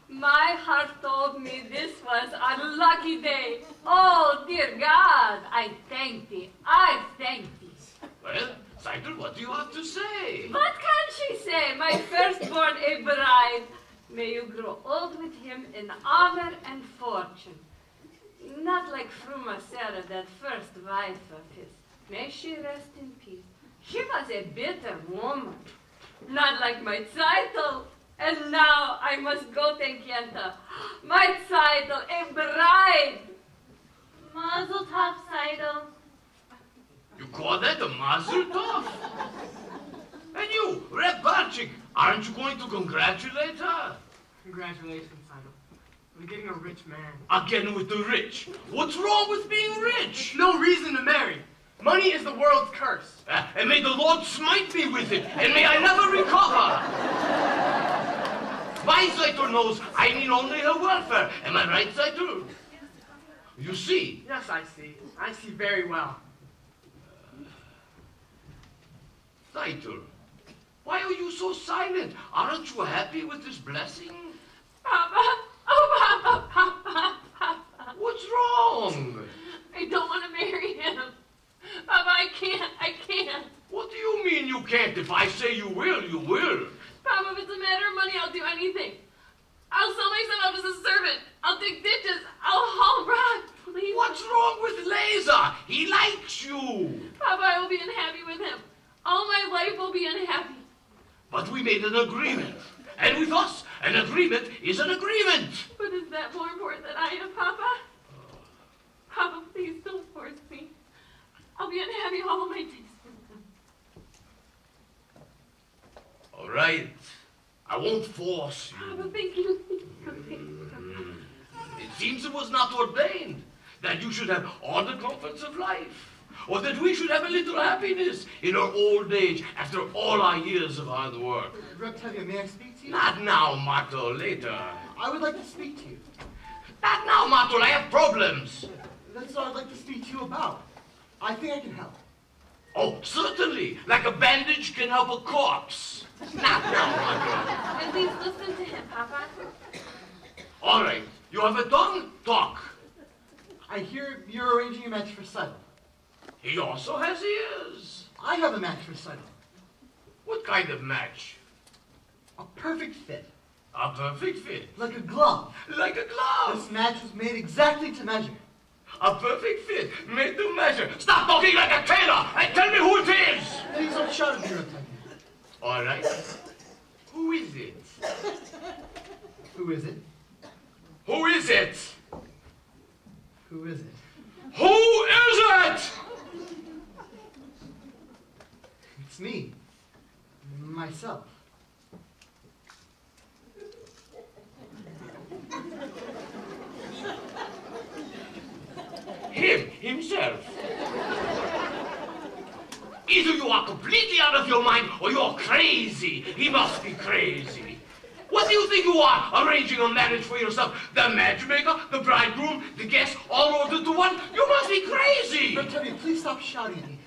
My heart told me this was a lucky day. Oh, dear God, I thank thee. I thank thee. Well, Zeitel, what do you have to say? What can she say? My firstborn a bride. May you grow old with him in honor and fortune. Not like Fruma Sarah, that first wife of his. May she rest in peace. She was a bitter woman. Not like my Zeitel. And now I must go thank Yenta. My Zeitel, a bride. Mazel tov, Zeitel. You call that a mazel tov? And you, Reb Barchik, aren't you going to congratulate her? Congratulations, Zeitel. We're getting a rich man. Again with the rich. What's wrong with being rich? No reason to marry. Money is the world's curse. And may the Lord smite me with it, and may I never recover. My Zeitel knows I mean only her welfare. Am I right, Zeitel? You see? Yes, I see. I see very well. Zeitel, why are you so silent? Aren't you happy with this blessing? Papa, oh, Papa, Papa, Papa. What's wrong? I don't want to marry him. Papa, I can't. What do you mean you can't? If I say you will, you will. Papa, if it's a matter of money, I'll do anything. I'll sell myself out as a servant. I'll dig ditches. I'll haul rock, please. What's wrong with Laser? He likes you. Papa, Papa, I will be unhappy with him. All my life will be unhappy. But we made an agreement. And with us, an agreement is an agreement. But is that more important than I am, Papa? Papa, please don't force me. I'll be unhappy all my days. All right. I won't force you. Papa, thank you. It seems it was not ordained that you should have all the comforts of life, or that we should have a little happiness in our old age after all our years of hard work. Reptilia, may I speak to you? Not now, Mato, later. I would like to speak to you. Not now, Mato, I have problems. That's what I'd like to speak to you about. I think I can help. Oh, certainly, like a bandage can help a corpse. Not now, Mato. At least listen to him, Papa. All right, you have a tongue? Talk. I hear you're arranging a match for Sidle. He also has ears. I have a match for Sidle. What kind of match? A perfect fit. A perfect fit. Like a glove. Like a glove. This match was made exactly to measure. A perfect fit, made to measure. Stop talking like a tailor and tell me who it is. Please don't shout at me, Reptilia. All right. Who is it? Who is it? Who is it? Who is it? Who is it? It's me. Myself. Himself. Either you are completely out of your mind or you're crazy. He must be crazy. What do you think you are, arranging a marriage for yourself? The matchmaker, the bridegroom, the guests, all rolled into one? You must be crazy! Reptilia, please stop shouting at me.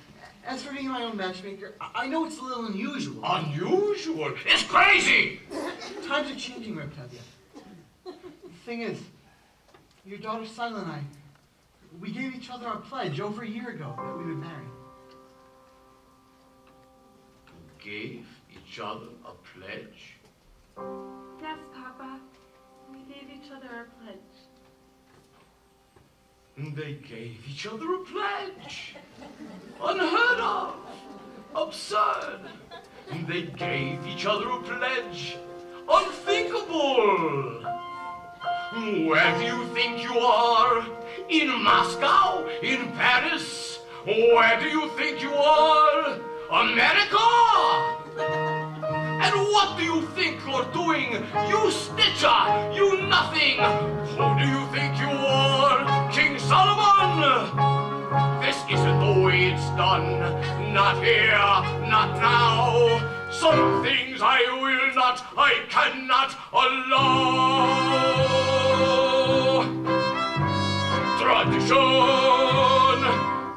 As for being my own matchmaker, I know it's a little unusual. Unusual? It's crazy! Times are changing, Reptilia. The thing is, your daughter Sila and I, we gave each other our pledge over a year ago that we would marry. Gave each other a pledge? Yes, Papa. We gave each other our pledge. They gave each other a pledge. Unheard of. Absurd. They gave each other a pledge. Unthinkable. Where do you think you are? In Moscow? In Paris? Where do you think you are? America! And what do you think you're doing? You snitcher! You nothing! Who do you think you are? King Solomon! This isn't the way it's done. Not here, not now. Some things I will not, I cannot allow. Tradition!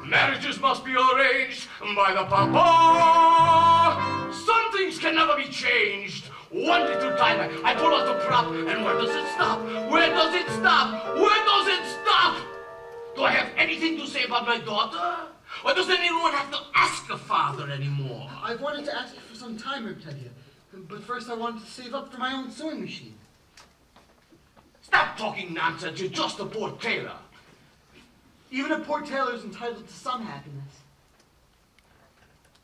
Marriages must be arranged by the Papa. Some things can never be changed. One little time I pull out the prop, and where does it stop? Where does it stop? Where does it stop? Do I have anything to say about my daughter? Or does anyone have to ask a father anymore? I've wanted to ask you for some time, Reptilia. But first I wanted to save up for my own sewing machine. Stop talking nonsense. You're just a poor tailor. Even a poor tailor is entitled to some happiness.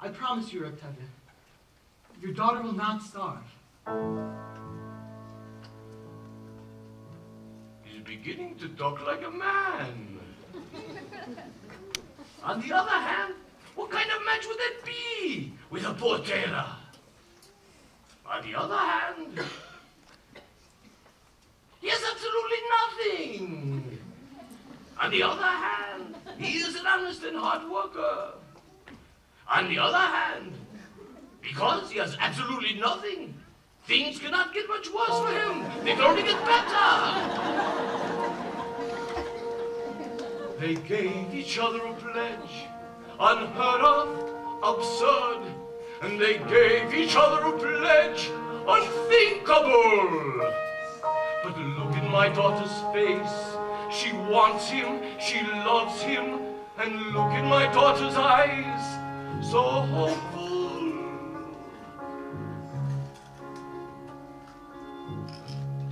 I promise you, Reptilia, your daughter will not starve. He's beginning to talk like a man. On the other hand, what kind of match would that be with a poor tailor? On the other hand, he has absolutely nothing. On the other hand, he is an honest and hard worker. On the other hand, because he has absolutely nothing, things cannot get much worse for him. They can only get better. They gave each other a pledge, unheard of, absurd. And they gave each other a pledge, unthinkable. But look in my daughter's face. She wants him, she loves him. And look in my daughter's eyes, so hopeful.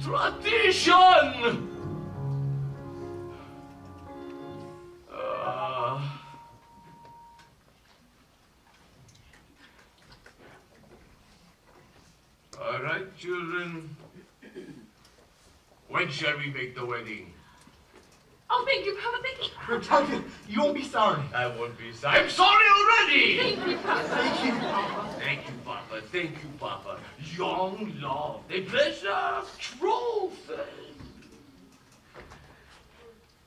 Tradition! children, when shall we make the wedding? Oh, thank you, Papa, thank you. Tavia, you won't be sorry. I won't be sorry. I'm sorry already! Thank you, Papa. Thank you, Papa. Thank you, Papa. Thank you, Papa. Young love, a pleasure, trophy.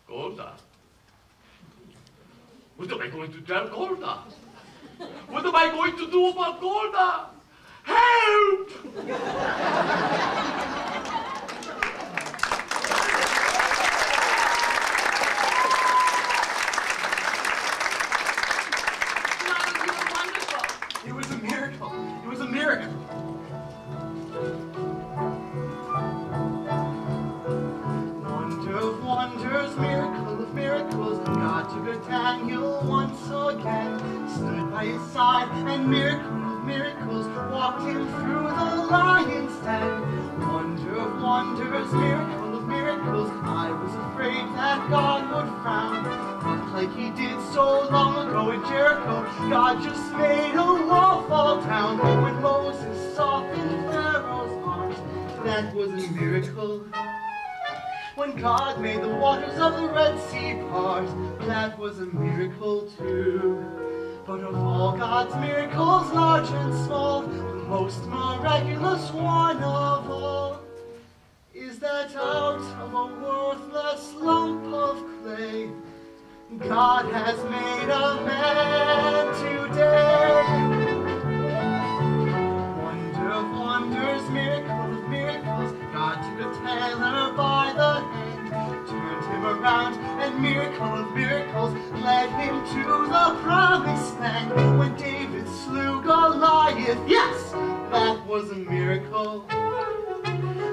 Golda. What am I going to tell Golda? What am I going to do about Golda? Help! It was a miracle. It was a miracle. Wonder of wonders, miracle of miracles. God took a Daniel once again, stood by his side, and miracle of miracles walked him through the lion's den. Wonder of wonders, miracle of miracles. I was afraid that God would frown, but like he did so long ago in Jericho, God just made a wall fall down. When Moses softened Pharaoh's arms, that was a miracle. When God made the waters of the Red Sea part, that was a miracle too. But of all God's miracles, large and small, the most miraculous one of all is that out of a worthless lump of clay, God has made a man today. Wonder of wonders, miracle of miracles, God took a tailor by the hand, turned him around, and miracle of miracles led him to the promised land. When David slew Goliath, yes, that was a miracle.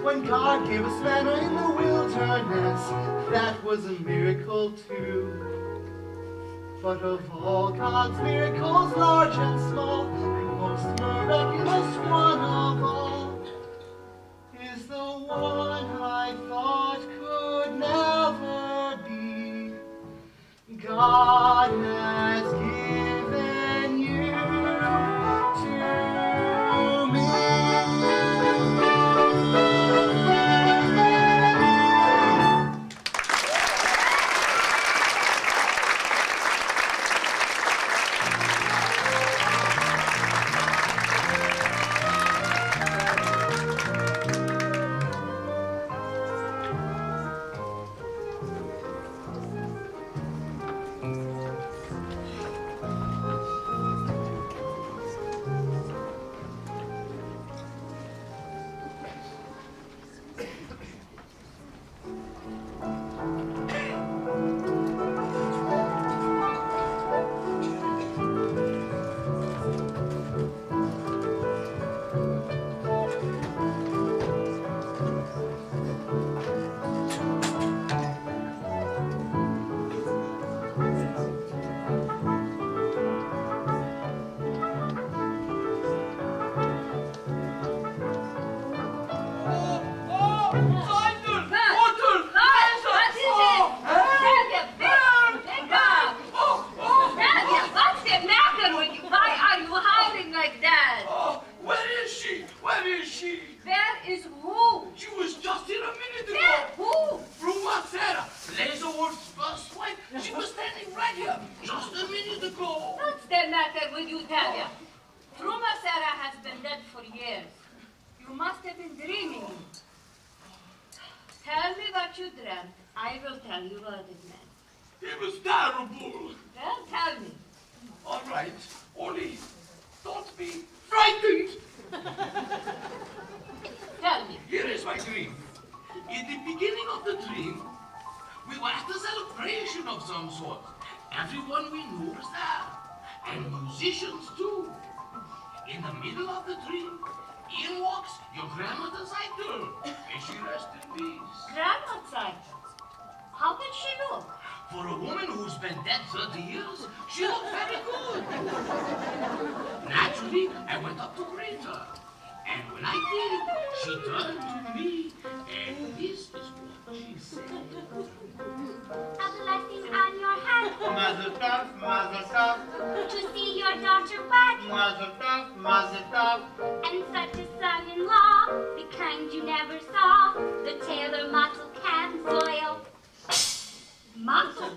When God gave us manna in the wilderness, that was a miracle too. But of all God's miracles, large and small, the most miraculous one of all is the one I thought could never be. God has given you to me. And such a son-in-law, and you never saw the tailor Mottle can soil. Mottle?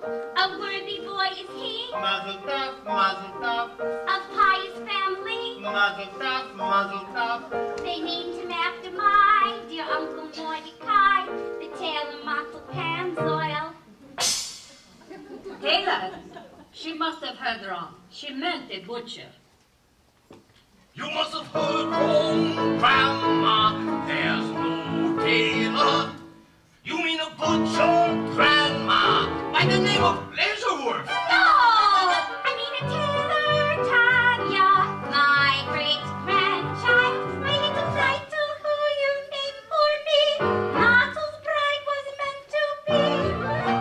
A worthy boy is he, Mazel tov, mazel tov, of pious family. mazel tov, mazel tov. They named him after my dear Uncle Mordecai, the tailor Mottle can soil. Taylor, she must have heard wrong. She meant a butcher. You must have heard wrong, Grandma. There's no tailor. You mean a butcher, Grandma, by the name of Leisureworth. No! I mean a tailor, Tanya, my great-grandchild. My little title who you named for me. Mottle's bride was meant to be.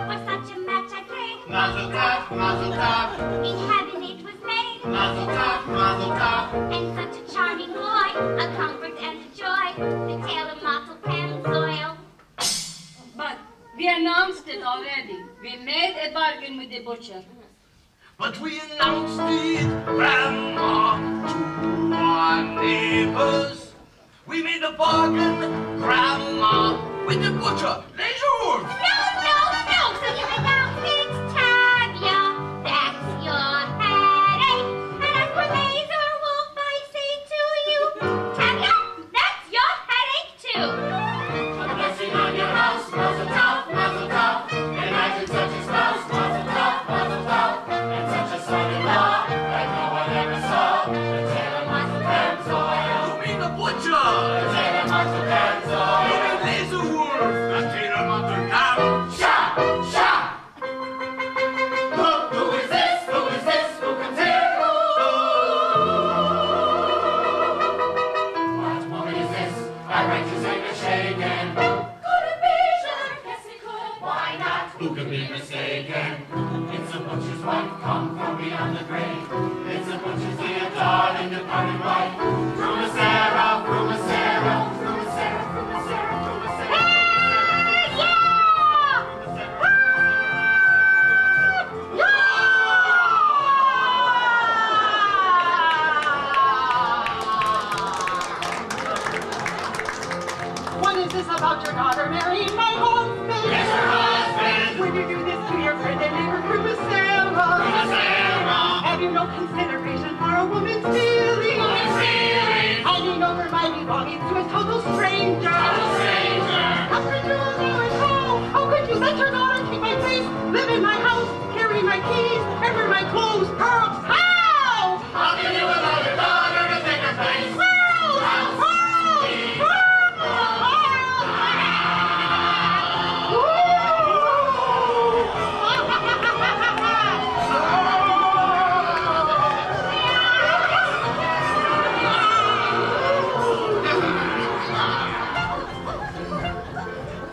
For such a match I pray. Mazel tov, mazel tov, In heaven it was made. mazel tov, mazel tov. And such a charming boy, a comfort and a joy. The tailor Mottle can soil. But we announced it already. We made a bargain with the butcher. But we announced it, Grandma, to our neighbors. We made a bargain, Grandma, with the butcher, Leisureworth. No, no, no! So you announced it's Tavia. That's your headache. And as for Leisureworth, I say to you, Tavia, that's your headache too. A blessing on your house, mazel tov, mazel tov. Imagine such a spouse, mazel tov, mazel tov. And such a son-in-law, like no one ever saw. The tailor Mottle can soil. You mean the butcher? The tailor Mottle can You soil. mean Leisureworth? The tailor Mottle can. Shot, shot. Who is this? Who is this? Who can take who? What woman is this? By righteous anger shaken. Could it be? Sure, yes it could. Why not? Who could be mistaken? It's a butcher's wife come from beyond the grave. It's a butcher's dear darling departed wife. From a Sarah, from a Sarah, from a Sarah, from a Sarah, from a Sarah. What is this about your daughter marrying my husband? Yes, her husband. When you do this to your friend and neighbor, Prima Sarah? Prima Sarah. Have you no consideration for a woman's feelings? Woman's feelings. Handing over my belongings to a total stranger. Total stranger. How could you do it? How could you let your daughter take my place, live in my house, carry my keys, and wear my clothes, pearls? How? How can you allow your daughter to take her place?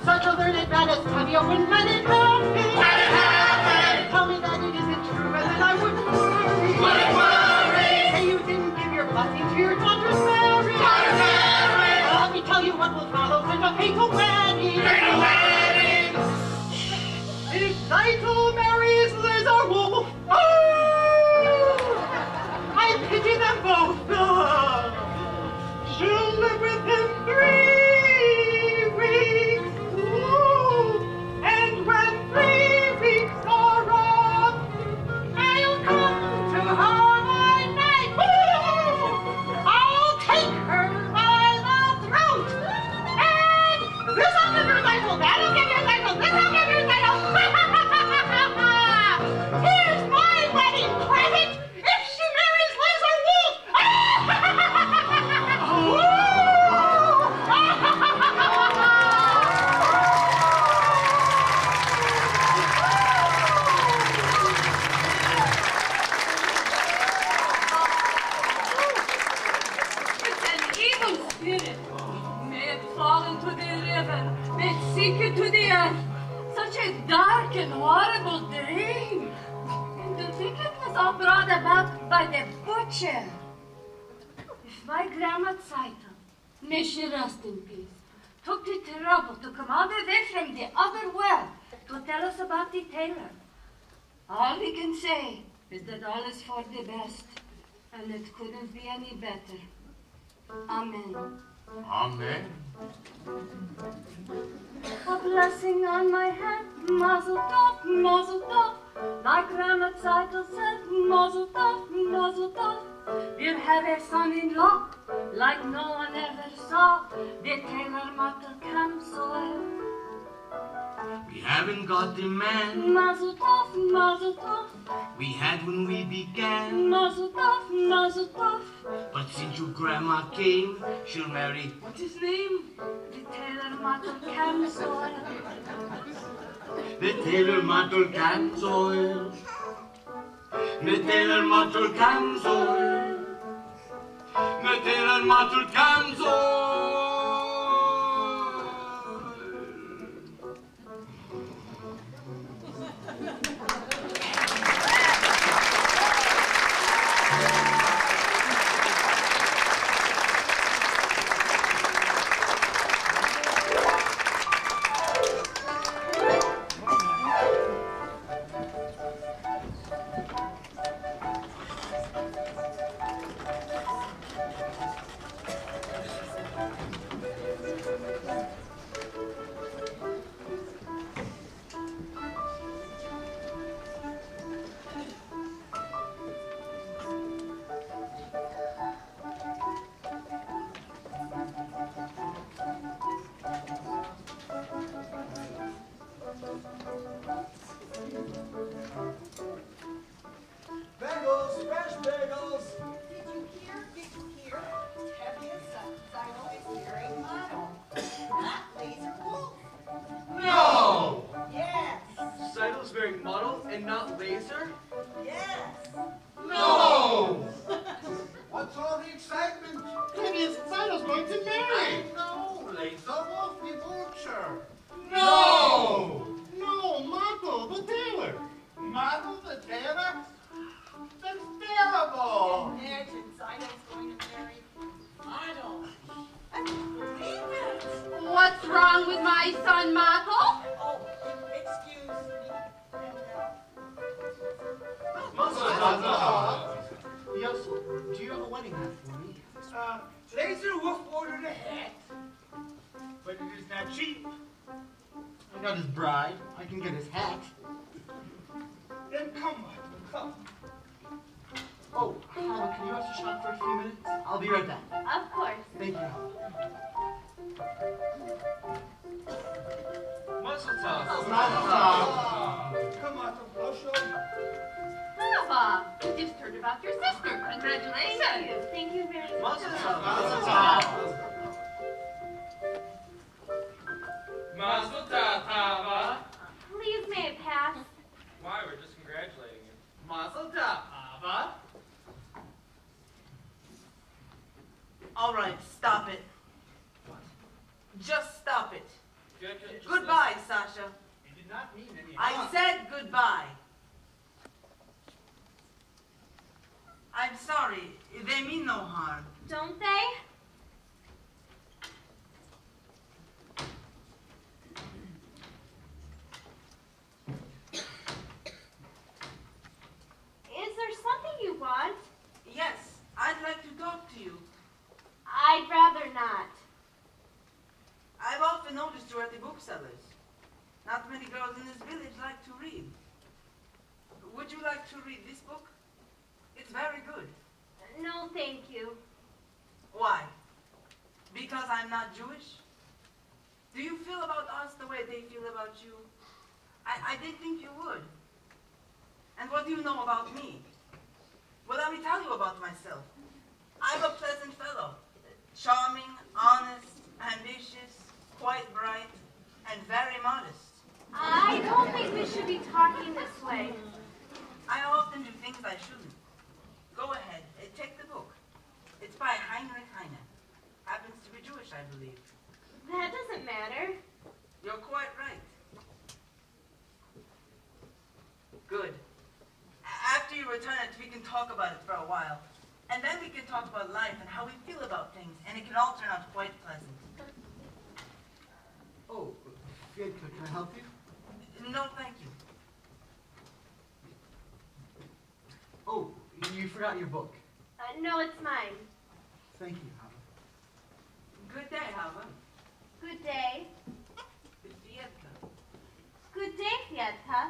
Such a learned man as Tavia wouldn't let it happen. Let it happen. Tell me that it isn't true, and then I wouldn't worry. Wouldn't worry. Say you didn't give your blessing to your daughter's marriage. Daughter's marriage. Let me tell you what will follow such a fatal wedding. Fatal wedding. If Title marries Leisureworth, I pity them both. She'll live with him 3 weeks. And when 3 weeks are up, I'll come to her by night. I'll take her by the throat. And this will give your title, that'll give your title, this'll give your title. Here's my wedding present if she marries Leisureworth. It's an evil spirit. May it fall into the river. May it sink into the earth. Such a dark and horrible dream. And to think it was all brought about by the butcher. If my grandma Zeitel, may she rest in peace, took the trouble to come all the way from the other world to tell us about the tailor, all we can say is that all is for the best, and it couldn't be any better. Amen. Amen. A blessing on my head, mazel tov, mazel tov. Like Grandma Zeitel said, mazel tov, mazel tov. Wir have a son-in-law like no one ever saw. The tailor Martel Camsoil. We haven't got the man Mazel tov, mazel tov. we had when we began. Mazel tov, mazel tov. But since your grandma came, she'll marry. What's his name? The tailor Martel Camsoil. The tailor Martel Camsoil. The tailor Martel Camsoil. The tailor Martel Camsoil. Bagels, fresh bagels. Did you hear? Heaviest Zeitel is wearing model, not laser wolf. No! Yes. Seidel's wearing model and not laser? Yes. No! What's all the excitement? Heaviest Zeitel's going to marry. No, laser wolf, the vulture. No! No, Martel, the tailor. Model the tailor? That's terrible. Imagine Zeitel's going to marry model. I can't believe it. What's wrong with my son, Martel? Oh, excuse me. Yes, do you have a wedding hat for me? Laser Wolf ordered a hat, but it is not cheap. I got his bride. I can get his hat. Then come, Michael, come. Oh, Howard, can you have to shop for a few minutes? I'll be right back. Of course. Thank you, Howard. Muscle top. Come, Michael, I'll show you. Hava, you just heard about your sister. Congratulations. Thank you very much. Muscle top. Mazel tov, Hava. Please may I pass? Why, we're just congratulating you. Mazel tov, Hava. All right, stop it. Just stop it. Just Goodbye, Sasha. It did not mean any I harm. said goodbye. I'm sorry. They mean no harm. Don't they? Is there something you want? Yes, I'd like to talk to you. I'd rather not. I've often noticed you at the booksellers. Not many girls in this village like to read. Would you like to read this book? It's very good. No, thank you. Why? Because I'm not Jewish? Do you feel about us the way they feel about you? I didn't think you would. And what do you know about me? Well, let me tell you about myself. I'm a pleasant fellow. Charming, honest, ambitious, quite bright, and very modest. I don't think we should be talking this way. I often do things I shouldn't. Go ahead, take the book. It's by Heinrich Heine. Happens to be Jewish, I believe. That doesn't matter. You're quite right. Good. After you return it, we can talk about it for a while. And then we can talk about life and how we feel about things, and it can all turn out quite pleasant. Oh, Fiedka, can I help you? No, thank you. Oh, you forgot your book. No, it's mine. Thank you, Howard. Good day, Hava. Good day. Vietka. Good day, Vietka.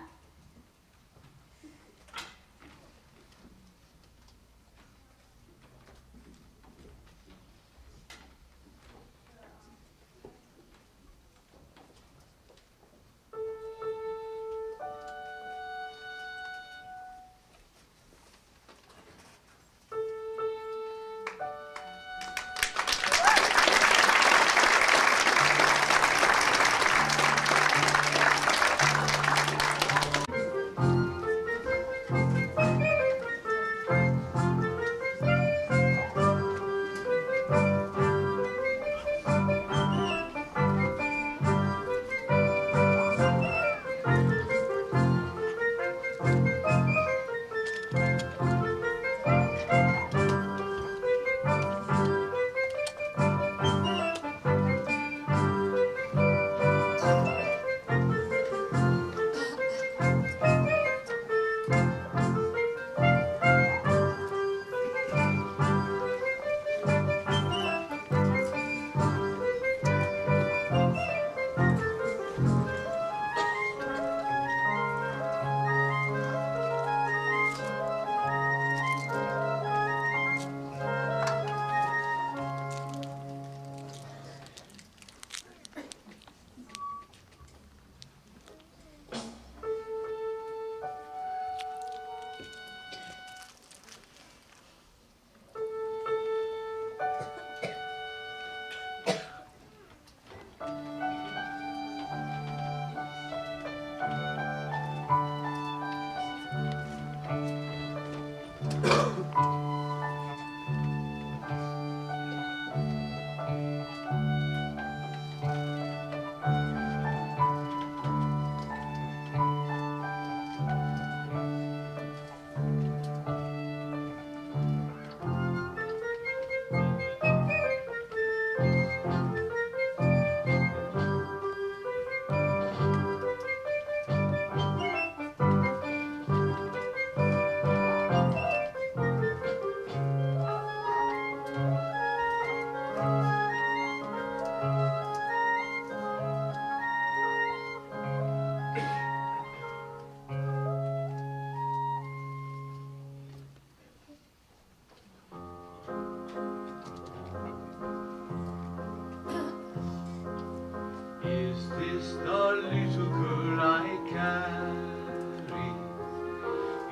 Is this the little girl I carry?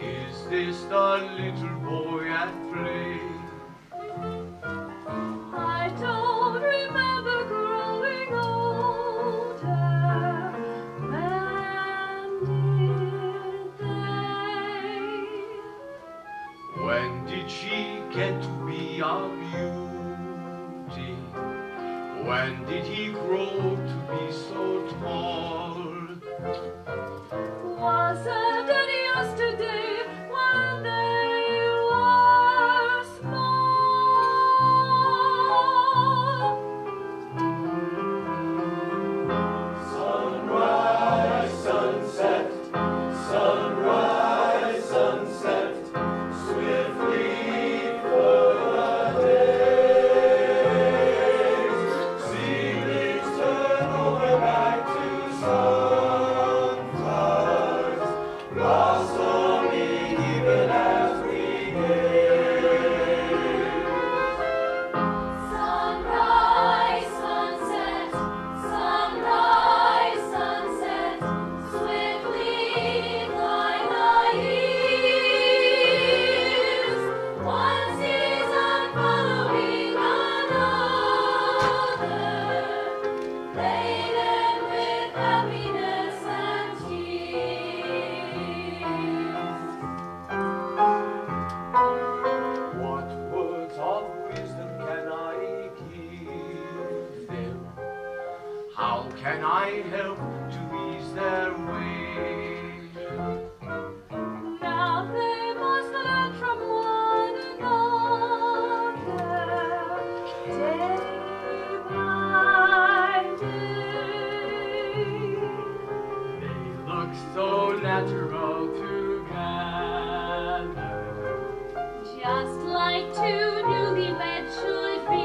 Is this the little boy at play? I don't remember growing older than did they. When did she get to be a beauty? When did he grow to be so tall? Wasn't it yesterday when they were small? Sunrise, sunset, sunrise, sunset, swiftly for a day. Sea leaves turn over back to sunflowers, blossoming even as we gaze. Sunrise, sunset, sunrise, sunset, swiftly fly the years. One season following another, laden with happiness and tears. What words of wisdom can I give them? How can I help to ease their way? Now they must learn from one another, day by day. They look so natural together. Just like two newlyweds should be.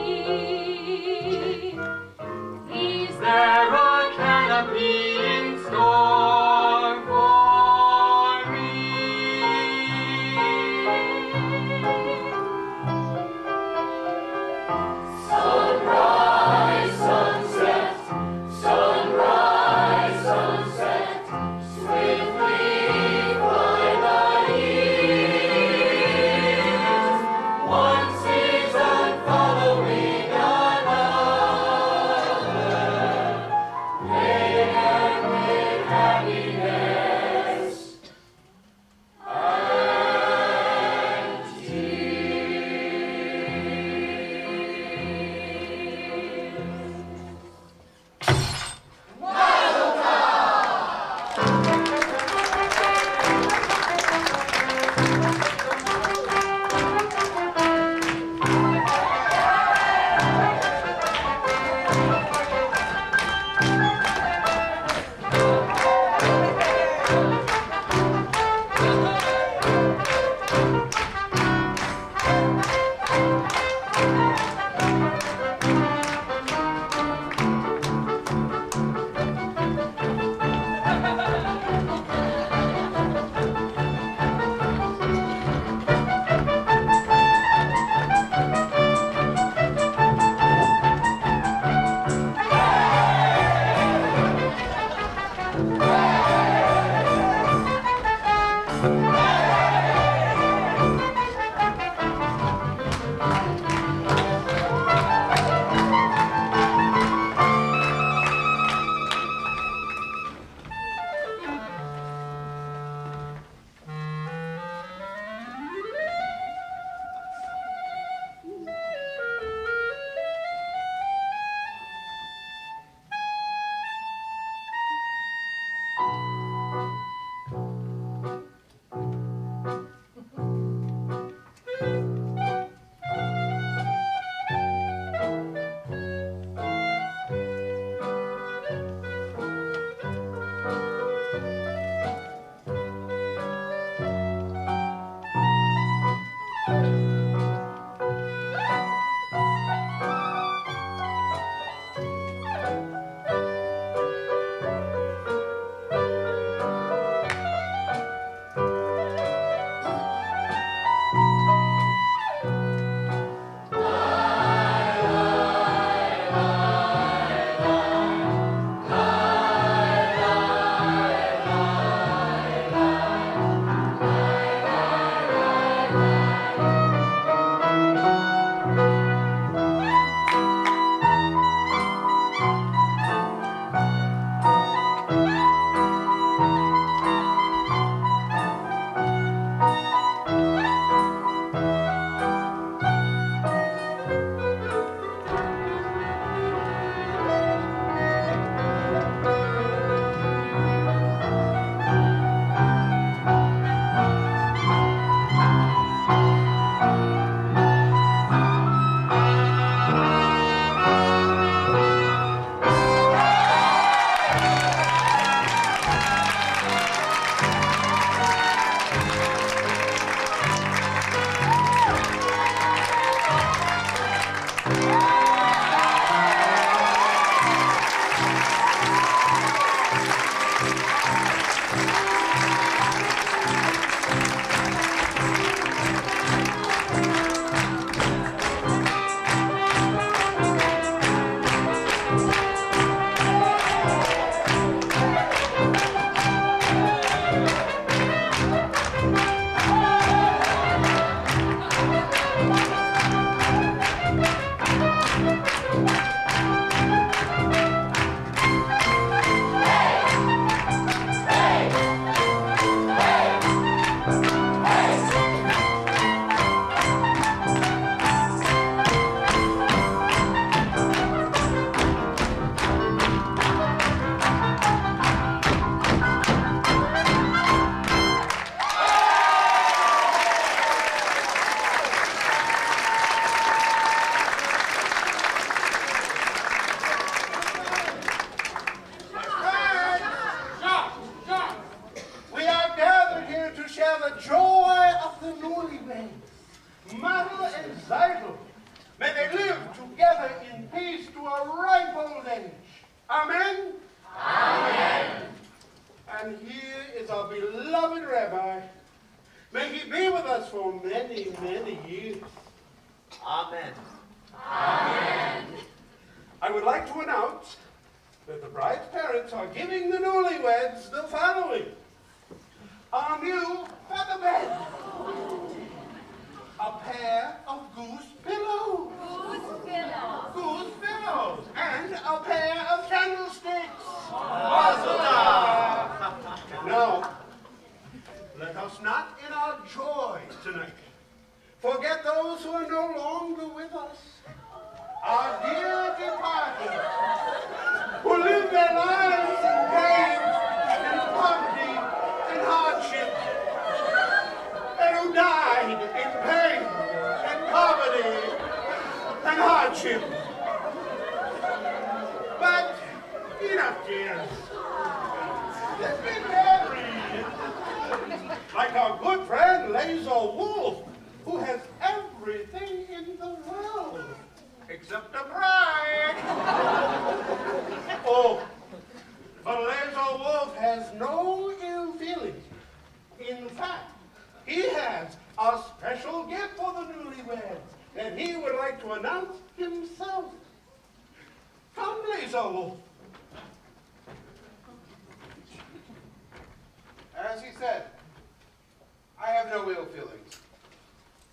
As he said,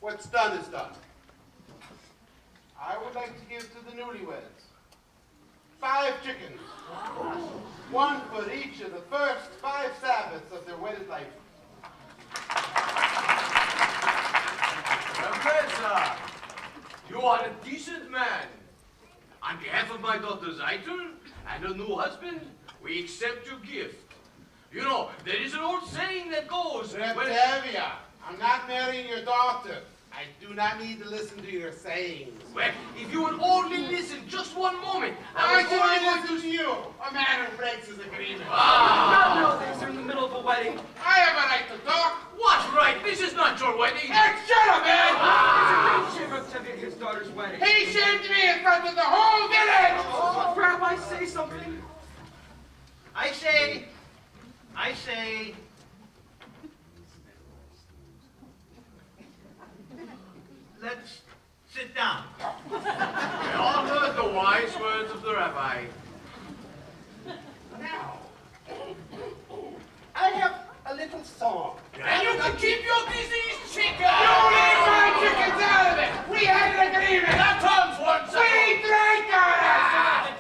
What's done is done. I would like to give to the newlyweds 5 chickens. 1 for each of the first 5 Sabbaths of their wedded life. Professor, you are a decent man. On behalf of my daughter Zeitel and her new husband, we accept your gift. You know, there is an old saying that goes... Tavia, I'm not marrying your daughter. I do not need to listen to your sayings. Well, if you would only listen just one moment. I was going to you, a man who breaks his agreement. God knows these are in the middle of a wedding. I have a right to talk. What right? This is not your wedding. Hey, shut up, man! It's a great shame of Tevye his daughter's wedding. He shamed me in front of the whole village! Oh, Rabbi, say something. I say, let's sit down. We all heard the wise words of the rabbi. Now, I have a little song. And you can keep your diseased chicken! You leave my chickens out of it! We had an agreement! That comes once We drank on it!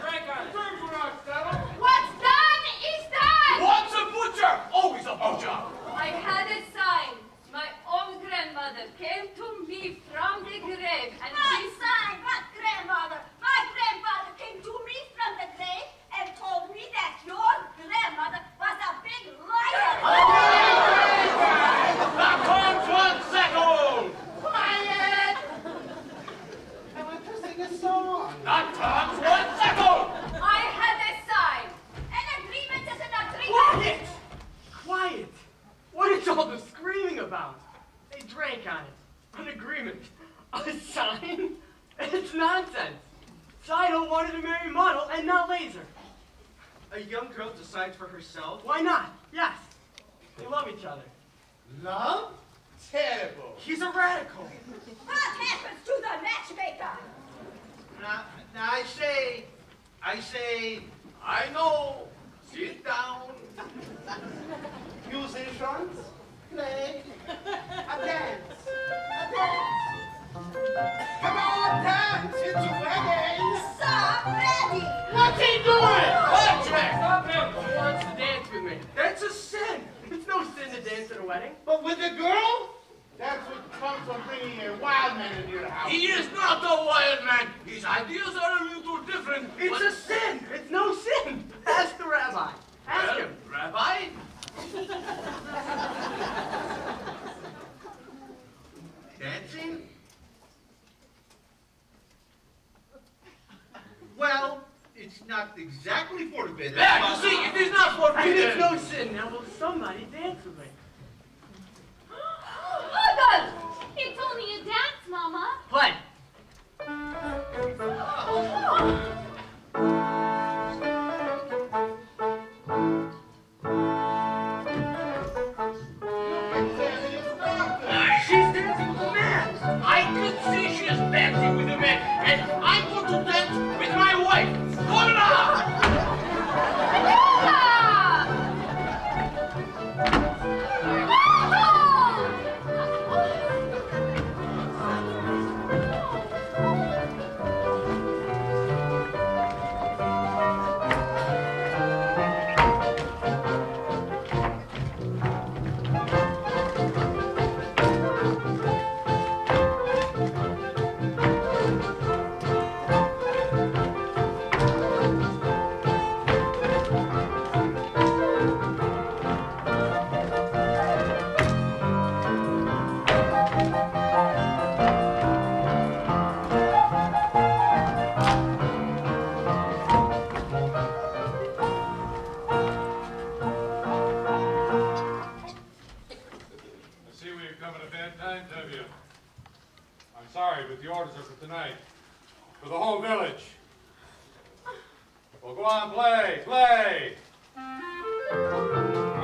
Terms were not settled. What's done is done! Once a butcher, always a butcher. I had a sign. My own grandmother came to me from the grave and My she son, what grandmother? My grandfather came to me from the grave and told me that your grandmother was a big liar. That comes once settled. Quiet! I want to sing a song. That comes once settled. I had a sign. An agreement is an agreement. Quiet! Quiet! What is all the screaming about? They drank on it. An agreement. A sign? It's nonsense. Seidel wanted to marry Model and not Laser. A young girl decides for herself? Why not? Yes. They love each other. Love? Terrible. He's a radical. What happens to the matchmaker? Now I say, I know. Sit down. Musicians, play a dance. A dance. Come on, dance. It's a wedding. So ready. What's he doing? Patrick! Stop him! He wants to dance with me. That's a sin. It's no sin to dance at a wedding. But with a girl? That's what comes from bringing a wild man into your house. He is not a wild man. His ideas are a little different. It's a sin. It's no sin. Ask the rabbi. Ask him. Rabbi? dancing? Well, it's not exactly forbidden. Yeah, you see, it is not forbidden. And it's no sin. Now will somebody dance with me? Rudolph! It's only a dance, Mama. Play. She's dancing with a man. I can see she is dancing with a man, and I want to dance with my wife. Hola! Sorry, but the orders are for tonight. For the whole village. Well, go on, play, play! All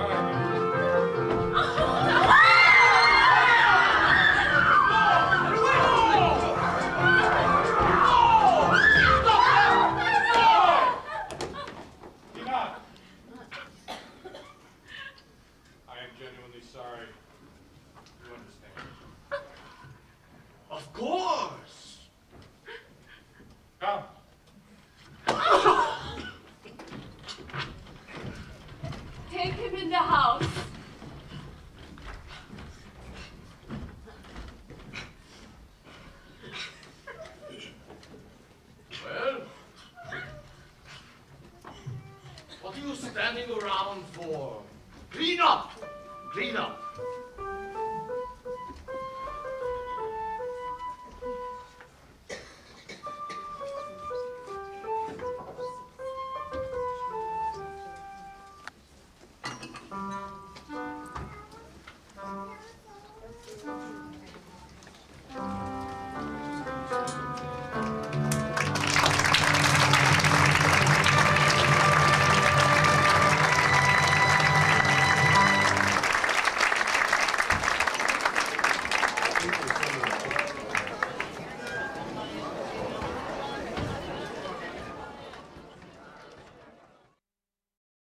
right. Enough! I am genuinely sorry. You understand. around for? Clean up! Clean up!